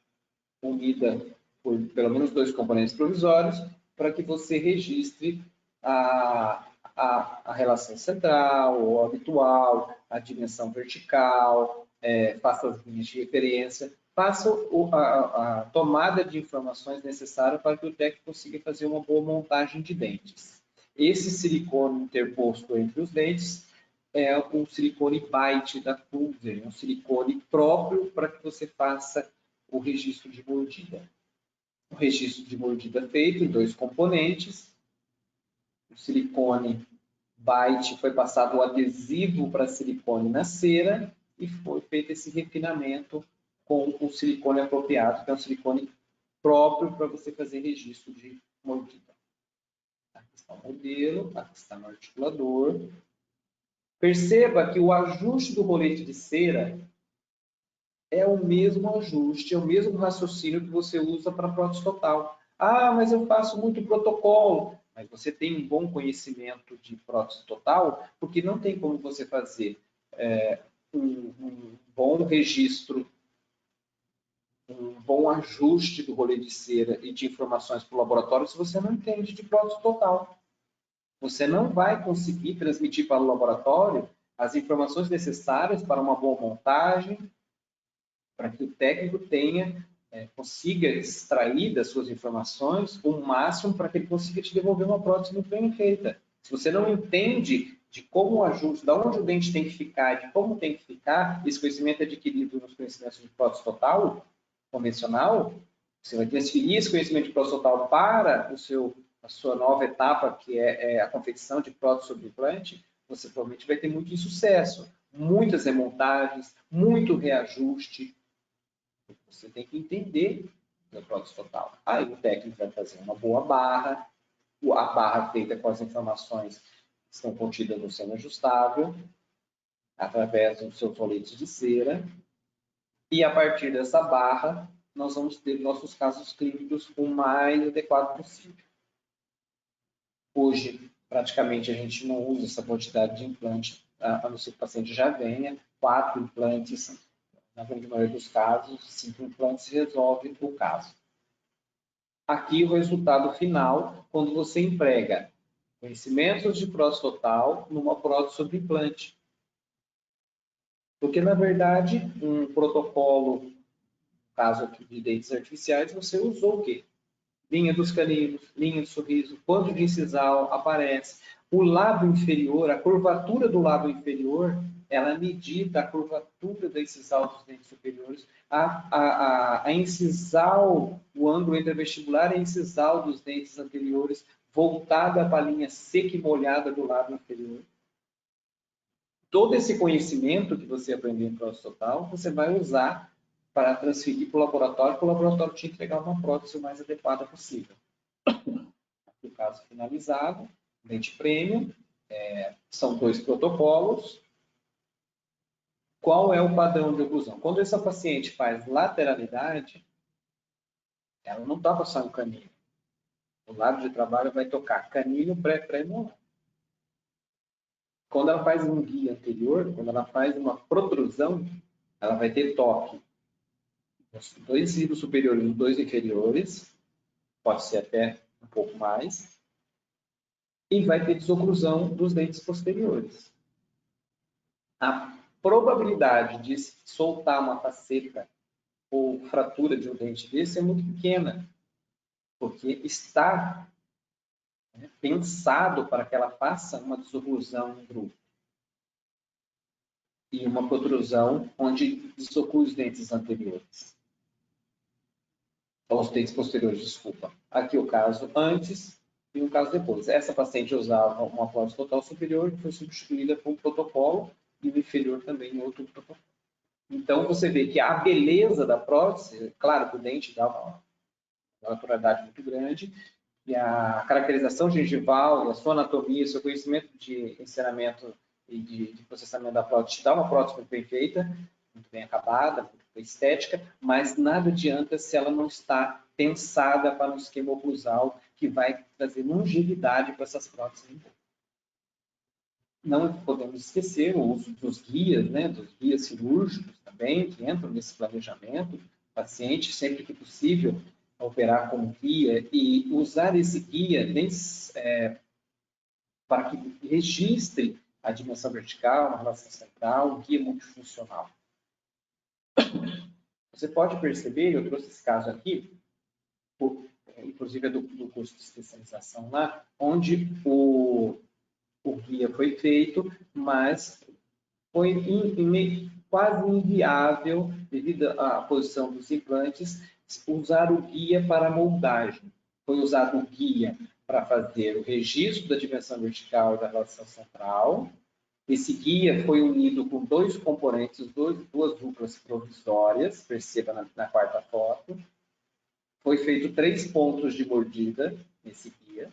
unida por pelo menos 2 componentes provisórios, para que você registre a relação central, ou habitual, a dimensão vertical, faça as linhas de referência, faça a tomada de informações necessárias para que o técnico consiga fazer uma boa montagem de dentes. Esse silicone interposto entre os dentes é um silicone bite da Pulsar, um silicone próprio para que você faça o registro de mordida. O registro de mordida feito em 2 componentes. O silicone bite foi passado o adesivo para silicone na cera e foi feito esse refinamento com o silicone apropriado, que é um silicone próprio para você fazer registro de mordida. Aqui está o modelo, aqui está no articulador. Perceba que o ajuste do rolete de cera é o mesmo ajuste, é o mesmo raciocínio que você usa para prótese total. Ah, mas eu faço muito protocolo. Mas você tem um bom conhecimento de prótese total, porque não tem como você fazer um bom registro, um bom ajuste do rolê de cera e de informações para o laboratório se você não entende de prótese total. Você não vai conseguir transmitir para o laboratório as informações necessárias para uma boa montagem, para que o técnico consiga extrair das suas informações o máximo para que ele consiga te devolver uma prótese muito bem feita. Se você não entende de como o ajuste, de onde o dente tem que ficar, de como tem que ficar, esse conhecimento é adquirido nos conhecimentos de prótese total, convencional, você vai transferir esse conhecimento de prótese total para a sua nova etapa, que é a confecção de prótese sobre implante, você provavelmente vai ter muito insucesso, muitas remontagens, muito reajuste. Você tem que entender da prótese total. Aí o técnico vai fazer uma boa barra, a barra feita com as informações que estão contidas no seno ajustável, através dos seus roletes de cera, e a partir dessa barra, nós vamos ter nossos casos clínicos o mais adequado possível. Hoje, praticamente, a gente não usa essa quantidade de implante, a não ser que o paciente já venha, 4 implantes, na grande maioria dos casos, 5 implantes resolve o caso. Aqui o resultado final, quando você emprega conhecimentos de prótese total numa prótese sobre implante. Porque, na verdade, um protocolo, no caso aqui de dentes artificiais, você usou o quê? Linha dos caninos, linha de sorriso, quanto de incisal aparece. O lábio inferior, a curvatura do lábio inferior, ela é medida a curvatura da incisal dos dentes superiores. A incisal, o ângulo intervestibular e a incisal dos dentes anteriores, voltada para a linha seca e molhada do lábio inferior. Todo esse conhecimento que você aprendeu em prótese total, você vai usar para transferir para o laboratório te entregar uma prótese o mais adequada possível. No caso finalizado, dente premium, são 2 protocolos. Qual é o padrão de oclusão? Quando essa paciente faz lateralidade, ela não toca só um canino. O lado de trabalho vai tocar canino, pré-molar. Quando ela faz um guia anterior, quando ela faz uma protrusão, ela vai ter toque nos 2 cílios superiores e nos 2 inferiores, pode ser até um pouco mais, e vai ter desoclusão dos dentes posteriores. A probabilidade de soltar uma faceta ou fratura de um dente desse é muito pequena, porque está pensado para que ela faça uma desoclusão em grupo. E uma protrusão onde desoclui os dentes anteriores. Ou os dentes posteriores, desculpa. Aqui o caso antes e o caso depois. Essa paciente usava uma prótese total superior que foi substituída por um protocolo e o inferior também em outro protocolo. Então, você vê que a beleza da prótese, claro que o dente dá uma naturalidade muito grande, e a caracterização gengival, a sua anatomia, o seu conhecimento de ensinamento e de processamento da prótese te dá uma prótese muito bem feita, muito bem acabada, muito bem estética, mas nada adianta se ela não está pensada para um esquema oclusal que vai trazer longevidade para essas próteses. Não podemos esquecer o uso dos guias, dos guias cirúrgicos também, que entram nesse planejamento. O paciente, sempre que possível, operar com guia e usar esse guia para que registre a dimensão vertical, a relação central, um guia multifuncional. Você pode perceber, eu trouxe esse caso aqui, inclusive é do curso de especialização lá, onde o guia foi feito, mas foi quase inviável, devido à posição dos implantes, usar o guia para moldagem. Foi usado o guia para fazer o registro da dimensão vertical e da relação central. Esse guia foi unido com 2 componentes, 2 duplas provisórias, perceba na quarta foto. Foi feito 3 pontos de mordida nesse guia.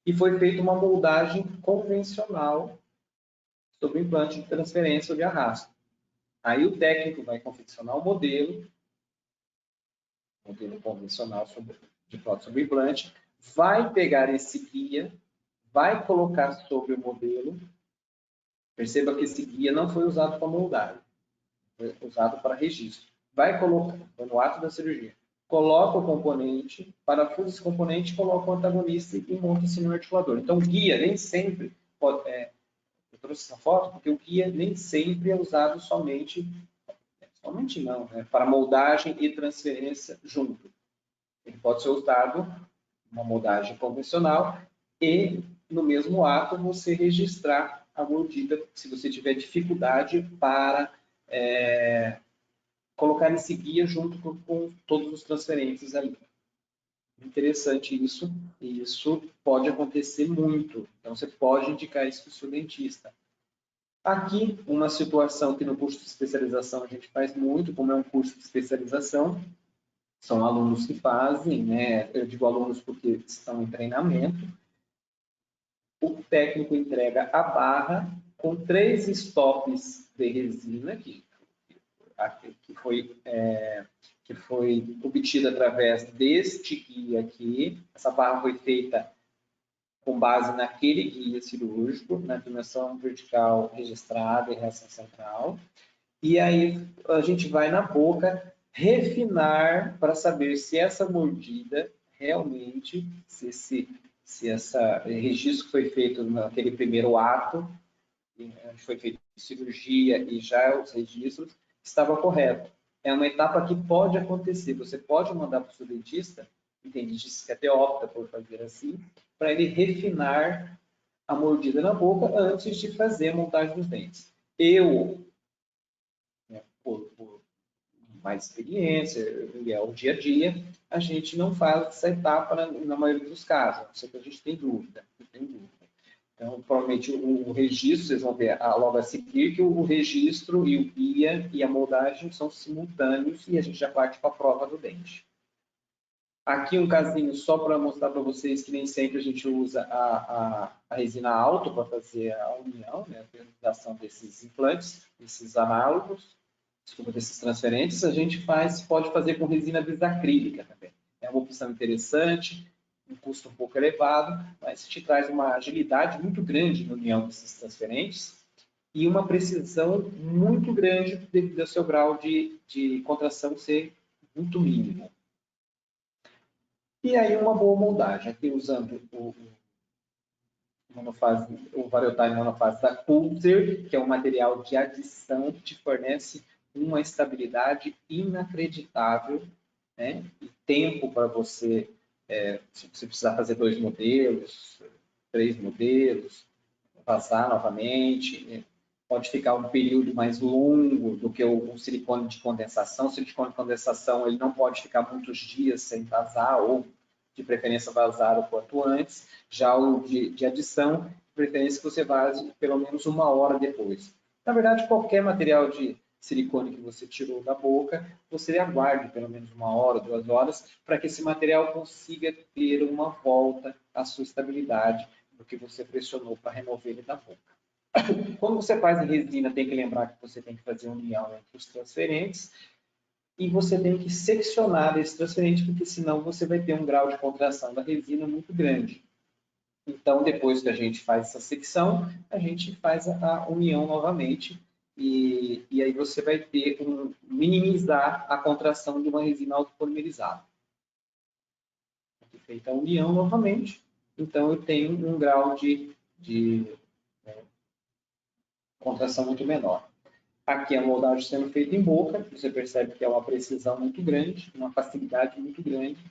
E foi feita uma moldagem convencional sobre o implante de transferência ou de arrasto. Aí o técnico vai confeccionar o modelo convencional de prótese sobre implante, vai pegar esse guia, vai colocar sobre o modelo. Perceba que esse guia não foi usado para moldagem, foi usado para registro. Vai colocar, foi no ato da cirurgia, coloca o componente, parafusa esse componente, coloca o antagonista e monta-se no articulador. Então, o guia nem sempre pode... eu trouxe essa foto porque o guia nem sempre é usado somente não, né, para moldagem e transferência junto. Ele pode ser usado uma moldagem convencional e, no mesmo ato, você registrar a mordida, se você tiver dificuldade para colocar esse guia junto com todos os transferentes ali. Interessante isso, e isso pode acontecer muito. Então, você pode indicar isso para o seu dentista. Aqui, uma situação que no curso de especialização a gente faz muito, como é um curso de especialização, são alunos que fazem, né? Eu digo alunos porque estão em treinamento. O técnico entrega a barra com 3 estops de resina que foi obtida através deste guia aqui. Essa barra foi feita com base naquele guia cirúrgico, na dimensão vertical registrada e reação central. E aí a gente vai na boca refinar para saber se essa mordida realmente, se esse registro foi feito naquele primeiro ato, onde foi feita cirurgia e já os registros, estava correto. É uma etapa que pode acontecer. Você pode mandar para o seu dentista, e tem dentista que até opta por fazer assim, para ele refinar a mordida na boca antes de fazer a montagem dos dentes. Eu, por mais experiência, e é o dia a dia, a gente não faz essa etapa na maioria dos casos, a não ser que a gente tem dúvida. Então, provavelmente o registro, vocês vão ver logo a seguir, que o registro e o guia e a moldagem são simultâneos e a gente já parte para a prova do dente. Aqui um casinho só para mostrar para vocês que nem sempre a gente usa a resina alto para fazer a união, né, a periodização desses implantes, desses análogos, desses transferentes, a gente pode fazer com resina bisacrílica também. É uma opção interessante, um custo um pouco elevado, mas te traz uma agilidade muito grande na união desses transferentes e uma precisão muito grande devido ao seu grau de contração ser muito mínimo. E aí uma boa moldagem, aqui usando o Variotime monofase da Pulser, que é um material de adição que te fornece uma estabilidade inacreditável, né? E tempo para você, se você precisar fazer 2 modelos, 3 modelos, passar novamente, pode ficar um período mais longo do que o silicone de condensação. O silicone de condensação ele não pode ficar muitos dias sem vazar, ou de preferência vazar o quanto antes. Já o de adição, de preferência que você vaze pelo menos 1 hora depois. Na verdade, qualquer material de silicone que você tirou da boca, você aguarde pelo menos 1 hora, 2 horas, para que esse material consiga ter uma volta à sua estabilidade do que você pressionou para remover ele da boca. Quando você faz em resina, tem que lembrar que você tem que fazer união entre os transferentes e você tem que seccionar esse transferente, porque senão você vai ter um grau de contração da resina muito grande. Então, depois que a gente faz essa secção, a gente faz a união novamente e aí você vai ter minimizar a contração de uma resina autopolimerizada. Feita a união novamente, então eu tenho um grau de contração muito menor. Aqui a moldagem sendo feita em boca, você percebe que é uma precisão muito grande, uma facilidade muito grande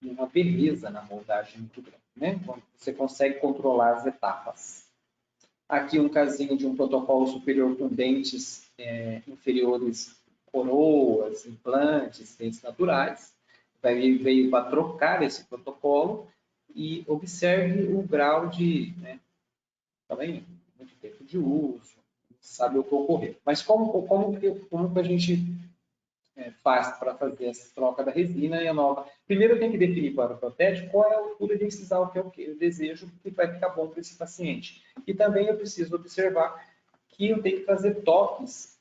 e uma beleza na moldagem muito grande, né? Você consegue controlar as etapas. Aqui um casinho de um protocolo superior com dentes inferiores, coroas, implantes, dentes naturais. Veio para trocar esse protocolo e observe o grau de, também muito tempo de uso, sabe o que ocorreu. Mas como que a gente faz para fazer essa troca da resina e a nova? Primeiro eu tenho que definir para o protético qual é a altura de incisal que eu desejo que vai ficar bom para esse paciente. E também eu preciso observar que eu tenho que fazer toques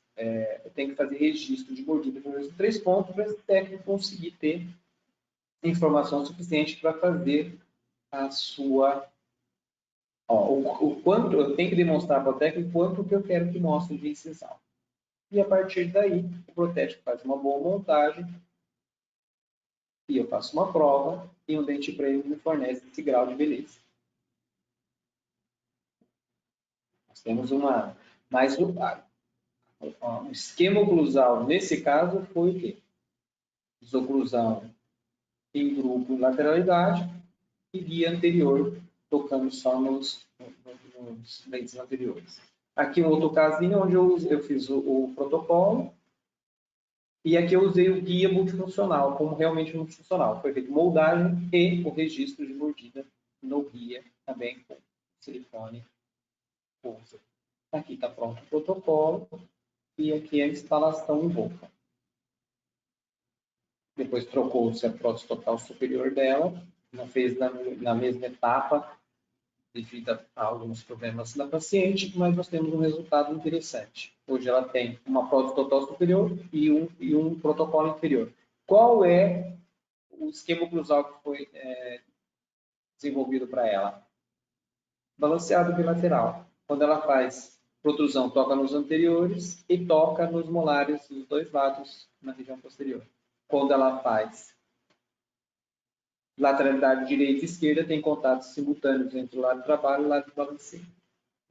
tem que fazer registro de mordida nos 3 pontos para esse técnico conseguir ter informação suficiente para fazer a sua... o quanto eu tenho que demonstrar para o técnico quanto que eu quero que mostre de incisão. E a partir daí, o protético faz uma boa montagem e eu faço uma prova e um dente para ele me fornece esse grau de beleza. Nós temos mais um esquema oclusal. Nesse caso, foi o quê? Desoclusão em grupo em lateralidade e guia anterior, tocando só nos dentes anteriores. Aqui um outro casinho onde eu fiz o protocolo e aqui eu usei o guia multifuncional, como realmente multifuncional. Foi feito moldagem e o registro de mordida no guia, também com silicone. Aqui está pronto o protocolo e aqui a instalação em boca. Depois trocou-se a prótese total superior dela, não fez na mesma etapa, devido a alguns problemas da paciente, mas nós temos um resultado interessante. Hoje ela tem uma prótese total superior e um protocolo inferior. Qual é o esquema oclusal que foi desenvolvido para ela? Balanceado bilateral. Quando ela faz protrusão, toca nos anteriores e toca nos molares dos 2 lados na região posterior. Quando ela faz lateralidade direita e esquerda, tem contatos simultâneos entre o lado de trabalho e o lado de balanceio.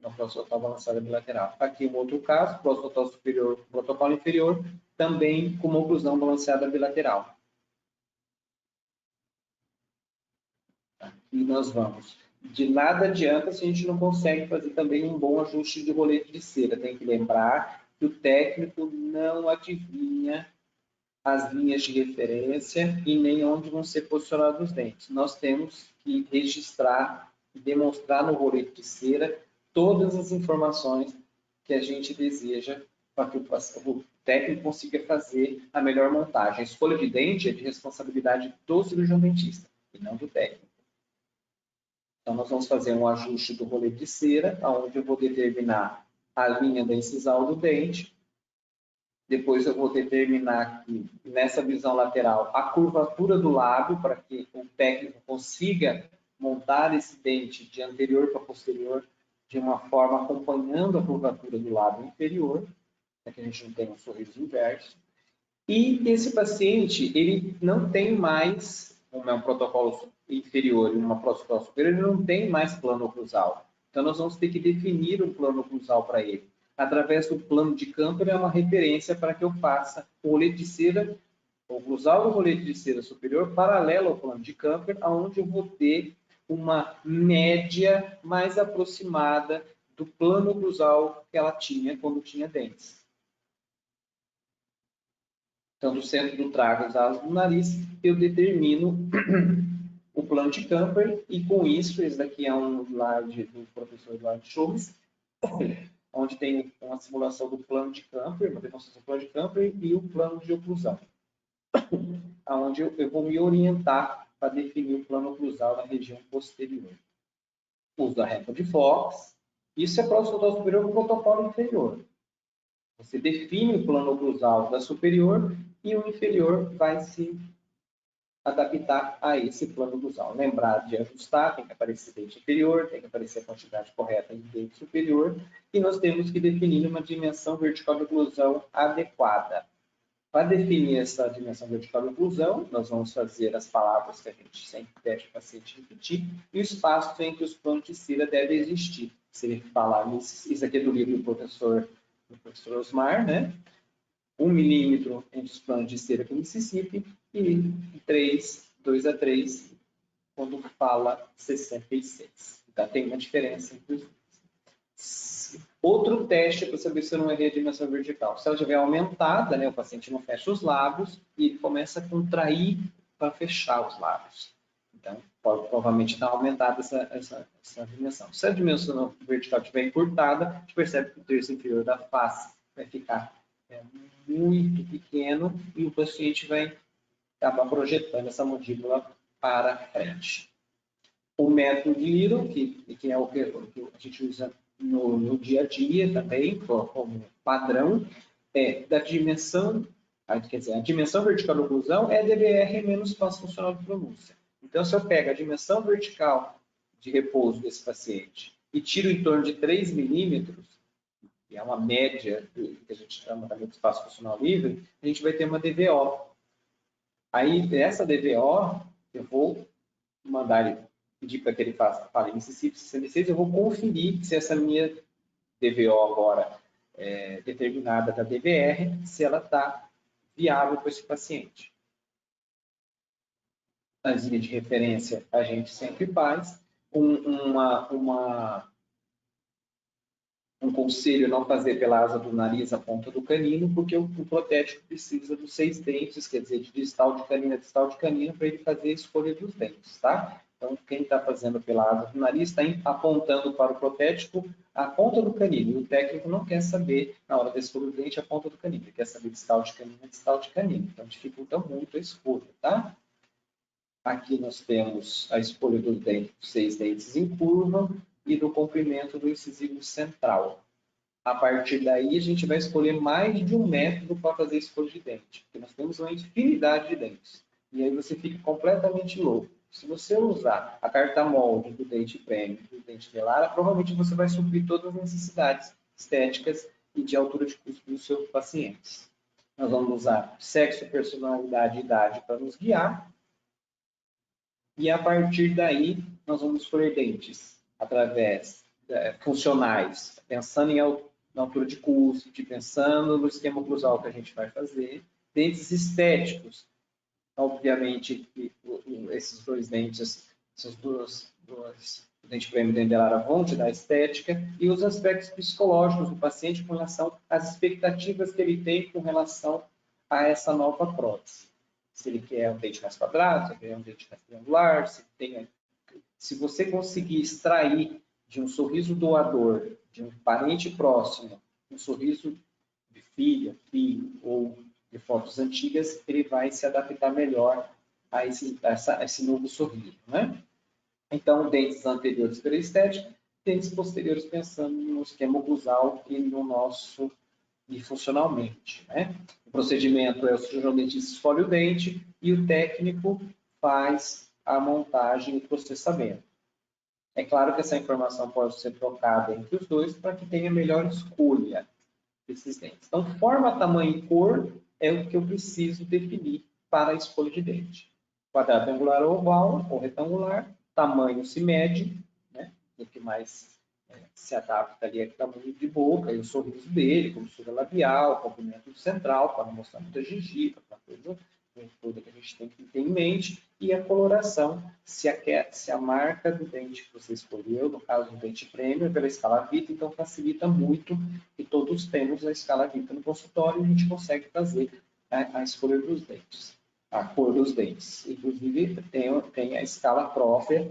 Na prótese total balançada bilateral. Aqui um outro caso, prótese total superior, protocolo inferior, também com uma oclusão balanceada bilateral. Aqui nós vamos. De nada adianta se a gente não consegue fazer também um bom ajuste de rolete de cera. Tem que lembrar que o técnico não adivinha as linhas de referência e nem onde vão ser posicionados os dentes. Nós temos que registrar e demonstrar no rolete de cera todas as informações que a gente deseja para que o técnico consiga fazer a melhor montagem. A escolha de dente é de responsabilidade do cirurgião dentista e não do técnico. Então, nós vamos fazer um ajuste do rolete de cera, onde eu vou determinar a linha da incisal do dente. Depois eu vou determinar aqui, nessa visão lateral, a curvatura do lábio, para que o técnico consiga montar esse dente de anterior para posterior, de uma forma acompanhando a curvatura do lábio inferior, para que a gente não tenha um sorriso inverso. E esse paciente, ele não tem mais, como é um protocolo inferior e uma prótese total superior, ele não tem mais plano oclusal. Então, nós vamos ter que definir um plano oclusal para ele. Através do plano de Camper, é uma referência para que eu faça o rolete de cera, o oclusal do rolete de cera superior, paralelo ao plano de Camper, onde eu vou ter uma média mais aproximada do plano oclusal que ela tinha quando tinha dentes. Então, do centro do trago, as do nariz, eu determino o plano de Camper e com isso, esse daqui é um slide do professor Eduardo Schomes, onde tem uma simulação do plano de Camper, uma demonstração do plano de Camper e o plano de oclusão, onde eu vou me orientar para definir o plano oclusal na região posterior. Uso a reta de Fox, isso é prótese total superior com protocolo inferior. Você define o plano oclusal da superior e o inferior vai se adaptar a esse plano oclusal. Lembrar de ajustar, tem que aparecer dente inferior, tem que aparecer a quantidade correta de dente superior, e nós temos que definir uma dimensão vertical de oclusão adequada. Para definir essa dimensão vertical de oclusão, nós vamos fazer as palavras que a gente sempre pede para o paciente repetir, e o espaço entre os planos de cera deve existir. Se ele falar, isso aqui é do livro do professor Osmar, né? 1 milímetro entre os planos de cera com Mississippi e 2 a 3 quando fala 66. Então, tem uma diferença entre os dois. Outro teste para saber se eu não errei a dimensão vertical. Se ela estiver aumentada, né, o paciente não fecha os lábios e ele começa a contrair para fechar os lábios. Então, pode provavelmente estar aumentada essa dimensão. Se a dimensão vertical estiver encurtada, a gente percebe que o terço inferior da face vai ficar muito pequeno e o paciente vai acabar projetando essa mandíbula para frente. O método de Little, que é o que a gente usa no dia a dia também, como padrão, da dimensão, quer dizer, a dimensão vertical da oclusão é DVR menos espaço funcional de pronúncia. Então, se eu pego a dimensão vertical de repouso desse paciente e tiro em torno de 3 milímetros, que é uma média que a gente chama também de espaço funcional livre, a gente vai ter uma DVO. Aí, essa DVO, eu vou mandar ele, pedir para que ele fale Mississippi 66, eu vou conferir se essa minha DVO agora determinada da DVR, se ela está viável para esse paciente. As linhas de referência a gente sempre faz. Um conselho não fazer pela asa do nariz a ponta do canino, porque o protético precisa dos 6 dentes, quer dizer, de distal de canino a distal de canino, para ele fazer a escolha dos dentes, tá? Então, quem está fazendo pela asa do nariz está apontando para o protético a ponta do canino. E o técnico não quer saber, na hora da escolha do dente, a ponta do canino. Ele quer saber distal de canino a distal de canino. Então, dificulta muito a escolha, tá? Aqui nós temos a escolha dos 6 dentes em curva e do comprimento do incisivo central. A partir daí, a gente vai escolher mais de um método para fazer a escolha de dente, porque nós temos uma infinidade de dentes. E aí você fica completamente louco. Se você usar a carta molde do dente prêmio e do dente velar, provavelmente você vai suprir todas as necessidades estéticas e de altura de custo dos seus pacientes. Nós vamos usar sexo, personalidade e idade para nos guiar. E a partir daí, nós vamos escolher dentes através funcionais, pensando na altura de cúspide, pensando no esquema oclusal que a gente vai fazer. Dentes estéticos, obviamente, esses 2 dentes, esses dois o dente prêmio e o dente velar vão te dar estética, e os aspectos psicológicos do paciente com relação às expectativas que ele tem com relação a essa nova prótese. Se ele quer um dente mais quadrado, se ele quer um dente mais triangular, se você conseguir extrair de um sorriso doador, de um parente próximo, um sorriso de filho ou de fotos antigas, ele vai se adaptar melhor a esse novo sorriso, né? Então, dentes anteriores pela estética, dentes posteriores pensando no esquema oclusal e no nosso e funcionalmente, né? O procedimento é o cirurgião dentista escolhe o dente e o técnico faz a montagem e processamento. É claro que essa informação pode ser trocada entre os dois para que tenha melhor escolha desses dentes. Então, forma, tamanho e cor é o que eu preciso definir para a escolha de dente. Quadrado, angular ou oval ou retangular, tamanho se mede, né? O que mais se adapta ali é o tamanho de boca e o sorriso dele, comistura labial, comprimento central, para não mostrar muita gengiva, para coisa toda que a gente tem que ter em mente, e a coloração, se a marca do dente que você escolheu, no caso do dente prêmio, é pela escala Vita, então facilita muito, e todos temos a escala Vita no consultório, e a gente consegue fazer a escolha dos dentes, a cor dos dentes. Inclusive, tem a escala própria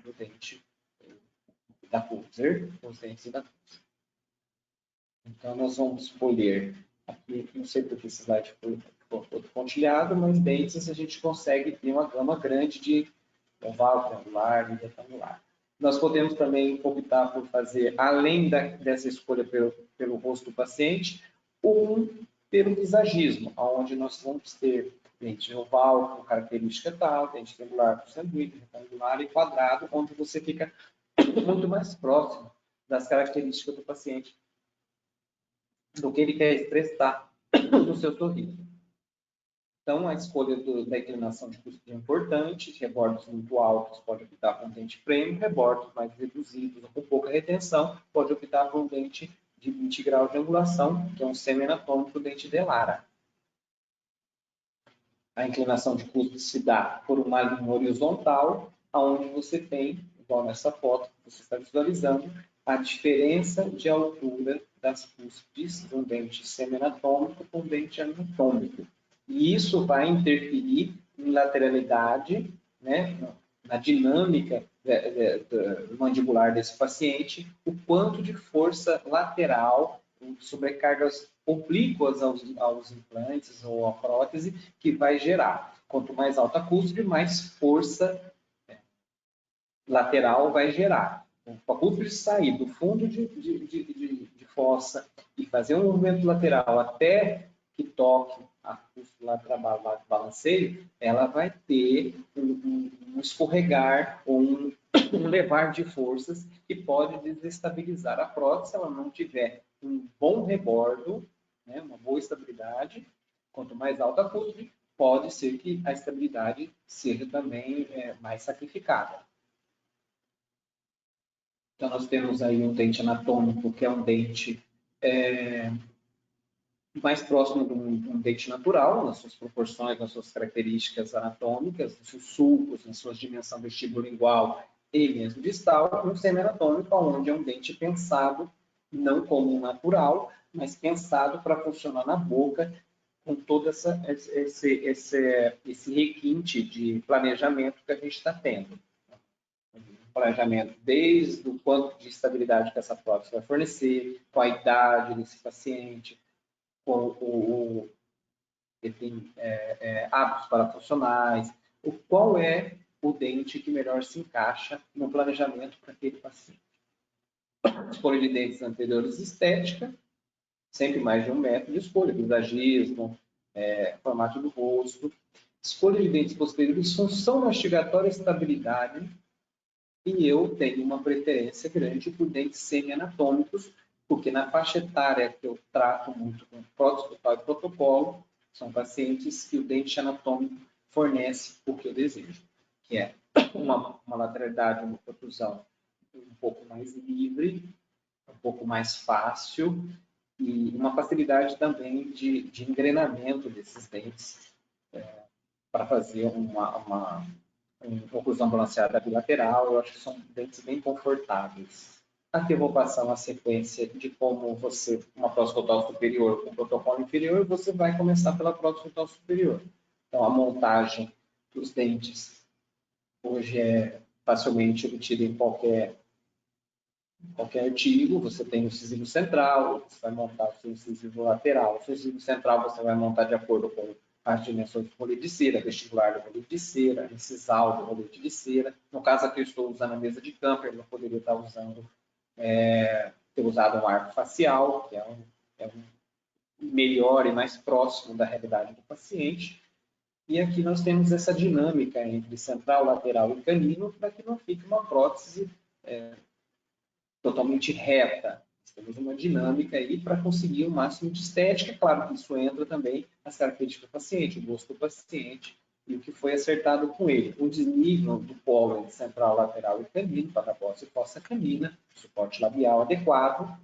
do dente da Pulser, os dentes da Pulser. Então, nós vamos escolher, aqui, não sei porque esse slide foi todo pontilhado, mas dentes a gente consegue ter uma gama grande de oval, triangular e retangular. Nós podemos também optar por fazer, além dessa escolha pelo rosto do paciente, pelo visagismo, onde nós vamos ter dente oval com característica tal, dente triangular com sanguíneo, retangular e quadrado, onde você fica muito mais próximo das características do paciente do que ele quer expressar no seu sorriso. Então, a escolha da inclinação de cúspide é importante, rebordos muito altos pode optar por um dente prêmio, rebordos mais reduzidos ou com pouca retenção pode optar por um dente de 20 graus de angulação, que é um semi-anatômico dente velara. A inclinação de cúspide se dá por uma linha horizontal, onde você tem, igual nessa foto que você está visualizando, a diferença de altura das cúspides de um dente semi-anatômico com um dente anatômico. E isso vai interferir em lateralidade, né, na dinâmica mandibular desse paciente, o quanto de força lateral, sobrecargas oblíquas aos implantes ou à prótese, que vai gerar. Quanto mais alta a cúspide, mais força lateral vai gerar. O acúfene sair do fundo de fossa e fazer um movimento lateral até que toque a cústula lateral do balanceio, ela vai ter um escorregar ou um levar de forças que pode desestabilizar a prótese se ela não tiver um bom rebordo, né, uma boa estabilidade. Quanto mais alta a cústula, pode ser que a estabilidade seja também mais sacrificada. Então, nós temos aí um dente anatômico, que é um dente mais próximo de um dente natural, nas suas proporções, nas suas características anatômicas, nos seus sulcos, na sua dimensão vestibulolingual e mesmo distal, e um semi-anatômico, onde é um dente pensado, não como um natural, mas pensado para funcionar na boca, com todo esse requinte de planejamento que a gente está tendo. Planejamento desde o quanto de estabilidade que essa prótese vai fornecer, qual a idade desse paciente, hábitos parafuncionais, qual é o dente que melhor se encaixa no planejamento para aquele paciente. Escolha de dentes anteriores estética, sempre mais de um método de escolha, visagismo, formato do rosto. Escolha de dentes posteriores, função mastigatória e estabilidade. E eu tenho uma preferência grande por dentes semi-anatômicos, porque na faixa etária que eu trato muito com prótese bucal e protocolo, são pacientes que o dente anatômico fornece o que eu desejo, que é uma lateralidade, uma protrusão um pouco mais livre, um pouco mais fácil e uma facilidade também de engrenamento desses dentes para fazer uma oclusão balanceada bilateral. Eu acho que são dentes bem confortáveis. Aqui eu vou passar uma sequência de como você, uma prótese total superior com protocolo inferior, você vai começar pela prótese total superior. Então, a montagem dos dentes hoje é facilmente obtida em qualquer artigo. Você tem o incisivo central, você vai montar o seu incisivo lateral. O seu incisivo central você vai montar de acordo com as dimensões do rolete de cera, vestibular do rolete de cera, incisal do rolete de cera. No caso aqui eu estou usando a mesa de Camper, eu poderia estar usando, ter usado um arco facial, que é um melhor e mais próximo da realidade do paciente. E aqui nós temos essa dinâmica entre central, lateral e canino, para que não fique uma prótese totalmente reta. Temos uma dinâmica aí para conseguir o máximo de estética. Claro que isso entra também as características do paciente, o gosto do paciente e o que foi acertado com ele. O desnível do pólen central, lateral e canino, para a prótese e fossa canina, suporte labial adequado,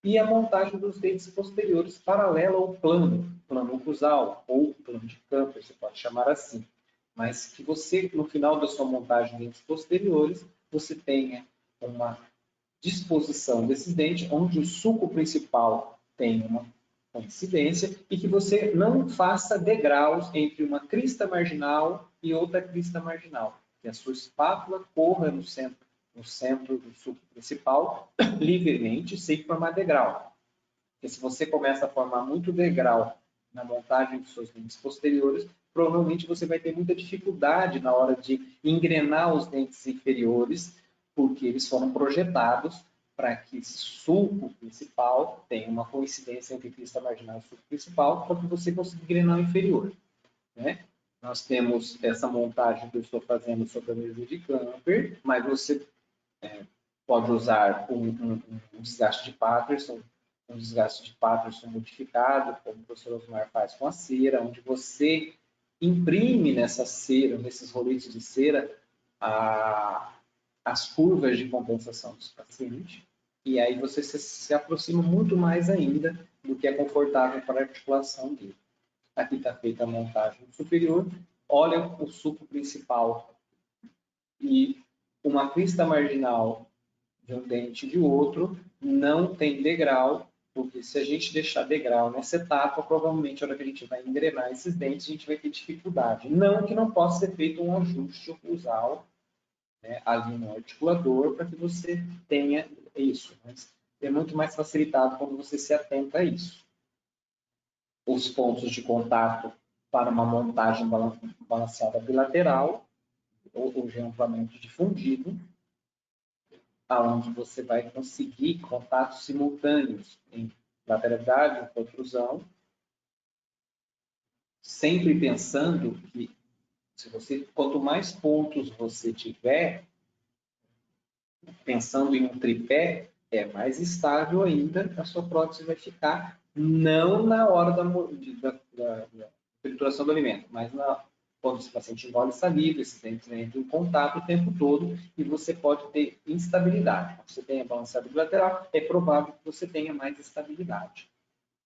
e a montagem dos dentes posteriores paralela ao plano oclusal ou plano de Camper, você pode chamar assim. Mas que você, no final da sua montagem de dentes posteriores, você tenha uma disposição desses dentes, onde o sulco principal tem uma coincidência e que você não faça degraus entre uma crista marginal e outra crista marginal. Que a sua espátula corra no centro do sulco principal livremente, sem formar degrau. Porque se você começa a formar muito degrau na montagem dos seus dentes posteriores, provavelmente você vai ter muita dificuldade na hora de engrenar os dentes inferiores, porque eles foram projetados para que esse sulco principal tenha uma coincidência entre crista marginal e sulco principal, para que você consiga engrenar o inferior. Né? Nós temos essa montagem que eu estou fazendo sobre a mesa de Camper, mas você pode usar um desgaste de Patterson, modificado, como o professor Osmar faz com a cera, onde você imprime nessa cera, nesses roletes de cera, as curvas de compensação dos pacientes, e aí você se aproxima muito mais ainda do que é confortável para a articulação dele. Aqui está feita a montagem superior, olha o sulco principal e uma crista marginal de um dente e de outro, não tem degrau, porque se a gente deixar degrau nessa etapa, provavelmente, na hora que a gente vai engrenar esses dentes, a gente vai ter dificuldade. Não que não possa ser feito um ajuste oclusal, né, ali no articulador, para que você tenha isso. Mas é muito mais facilitado quando você se atenta a isso. Os pontos de contato para uma montagem balanceada bilateral, ou amplamente difundido. aonde você vai conseguir contatos simultâneos em lateralidade e protrusão, sempre pensando que quanto mais pontos você tiver, pensando em um tripé, é mais estável ainda a sua prótese vai ficar, não na hora da trituração do alimento, mas quando o paciente engole saliva, esses dentes entram em contato o tempo todo e você pode ter instabilidade. Quando você tem a balançada bilateral, é provável que você tenha mais estabilidade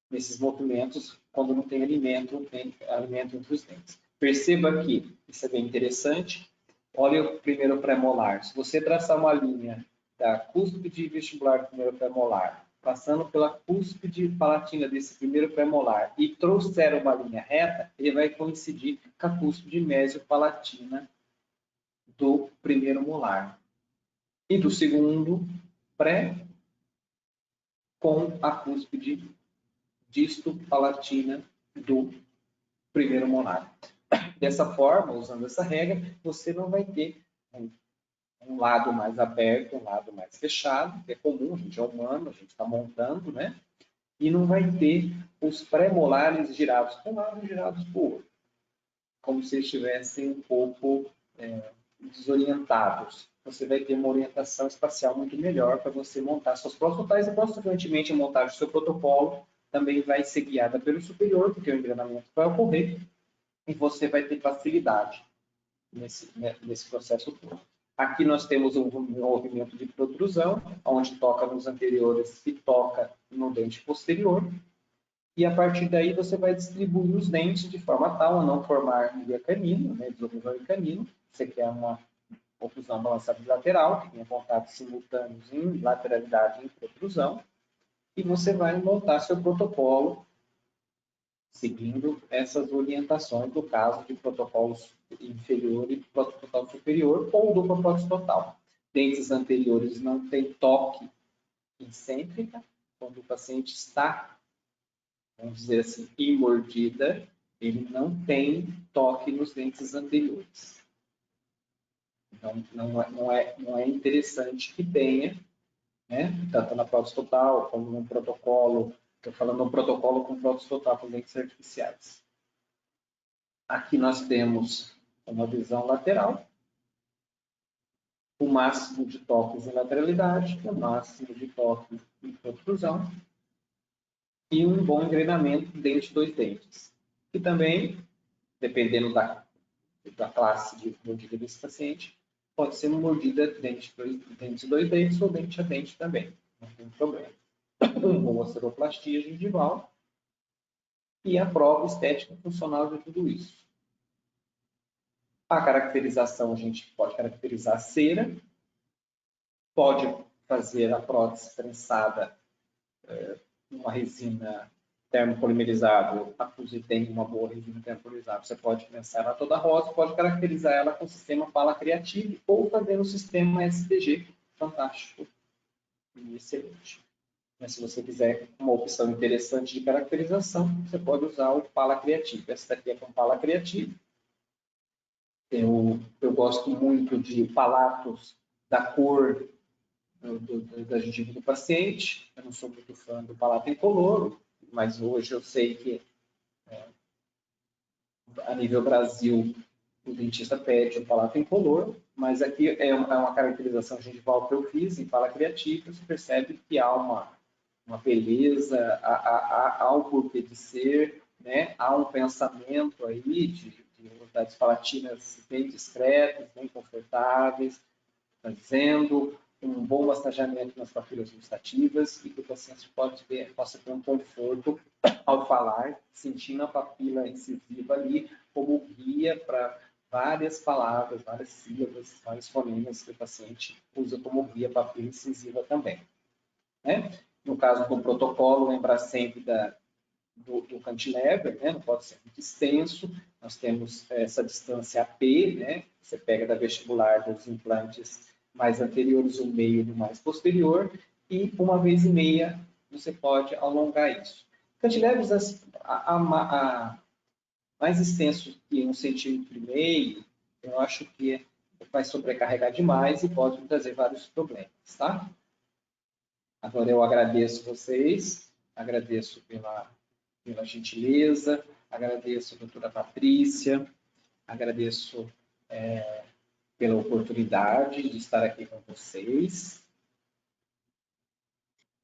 nesses movimentos quando não tem alimento entre os dentes. Perceba que isso é bem interessante. Olha o primeiro premolar. Se você traçar uma linha da cúspide vestibular do primeiro premolar, passando pela cúspide palatina desse primeiro premolar e trouxer uma linha reta, ele vai coincidir com a cúspide mesiopalatina do primeiro molar. E do segundo pré com a cúspide disto-palatina do primeiro molar. Dessa forma, usando essa regra, você não vai ter um lado mais aberto, um lado mais fechado, que é comum, a gente é humano, a gente está montando, né? E não vai ter os pré-molares girados para um lado e girados para o outro, como se estivessem um pouco desorientados. Você vai ter uma orientação espacial muito melhor para você montar suas próteses totais e, consequentemente, a montagem do seu protocolo também vai ser guiada pelo superior, porque o engrenamento vai ocorrer, e você vai ter facilidade nesse processo todo. Aqui nós temos um movimento de protrusão, onde toca nos anteriores e toca no dente posterior, e a partir daí você vai distribuir os dentes de forma tal a não formar ilha canino, né, desoclusão de canino. Você quer uma oclusão balançada bilateral, que tenha contatos simultâneos em lateralidade e em protrusão, e você vai montar seu protocolo seguindo essas orientações do caso de protocolos inferior e protocolo superior ou dupla prótese total. Dentes anteriores não tem toque incêntrica, quando o paciente está, vamos dizer assim, em mordida, ele não tem toque nos dentes anteriores. Então, não é interessante que tenha, né? Tanto na prótese total como no protocolo. Estou falando no protocolo com prótese total, com dentes artificiais. Aqui nós temos uma visão lateral, o máximo de toques em lateralidade, o máximo de toques em protrusão e um bom engrenamento dente dois dentes. E também, dependendo da classe de mordida desse paciente, pode ser uma mordida dente dois dentes ou dente a dente também, não tem problema. Uma boa seroplastia gengival e a prova estética funcional de tudo isso. A caracterização, a gente pode caracterizar a cera, pode fazer a prótese prensada numa resina termopolimerizada. A Pulse tem uma boa resina termopolimerizada. Você pode prensar ela toda rosa, pode caracterizar ela com o sistema Pala Creative ou fazer no sistema SDG, fantástico e excelente. Mas se você quiser uma opção interessante de caracterização, você pode usar o Pala Creative. Essa daqui é com Pala Creative. Eu gosto muito de palatos da cor da gengiva do paciente. Eu não sou muito fã do palato incolor, mas hoje eu sei que a nível Brasil o dentista pede o palato incolor, mas aqui é uma caracterização gengival que eu fiz em Pala Creative. Você percebe que há uma beleza, há um porquê de ser, né? Há um pensamento aí de unidades palatinas bem discretas, bem confortáveis, fazendo um bom massageamento nas papilas gustativas e que o paciente possa ter um conforto ao falar, sentindo a papila incisiva ali como guia para várias palavras, várias sílabas, vários fonemas que o paciente usa como guia papila incisiva também, né? No caso do protocolo, lembrar sempre do cantilever, né? Não pode ser muito extenso. Nós temos essa distância AP, né? Você pega da vestibular dos implantes mais anteriores, o meio e do mais posterior, e uma vez e meia você pode alongar isso. Cantilevers mais extensos que 1,5 cm, eu acho que vai sobrecarregar demais e pode trazer vários problemas, tá? Agora eu agradeço vocês, agradeço pela gentileza, agradeço a doutora Patrícia, agradeço pela oportunidade de estar aqui com vocês.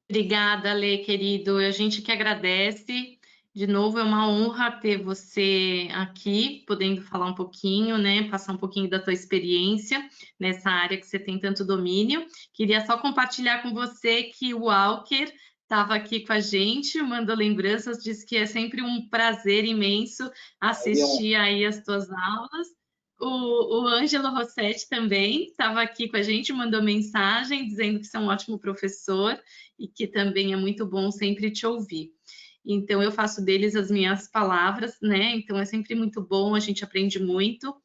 Obrigada, Lê, querido. A gente que agradece. De novo, é uma honra ter você aqui, podendo falar um pouquinho, né? Passar um pouquinho da tua experiência nessa área que você tem tanto domínio. Queria só compartilhar com você que o Walker estava aqui com a gente, mandou lembranças, disse que é sempre um prazer imenso assistir aí as tuas aulas. O Ângelo Rossetti também estava aqui com a gente, mandou mensagem dizendo que você é um ótimo professor e que também é muito bom sempre te ouvir. Então, eu faço deles as minhas palavras, né? Então, é sempre muito bom, a gente aprende muito.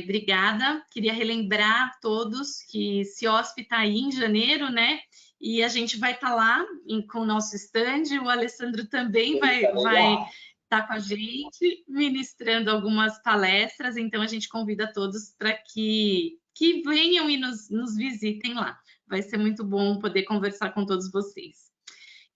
Obrigada. Queria relembrar a todos que CIOSP está aí em janeiro, né? E a gente vai estar lá com o nosso stand. O Alessandro também vai estar com a gente, ministrando algumas palestras. Então, a gente convida todos para que venham e nos visitem lá. Vai ser muito bom poder conversar com todos vocês.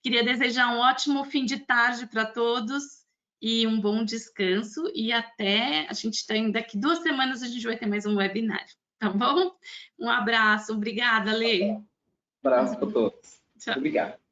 Queria desejar um ótimo fim de tarde para todos e um bom descanso. E até a gente tem daqui 2 semanas a gente vai ter mais um webinário, tá bom? Um abraço, obrigada, Lê. Um abraço para todos. Tchau. Obrigado.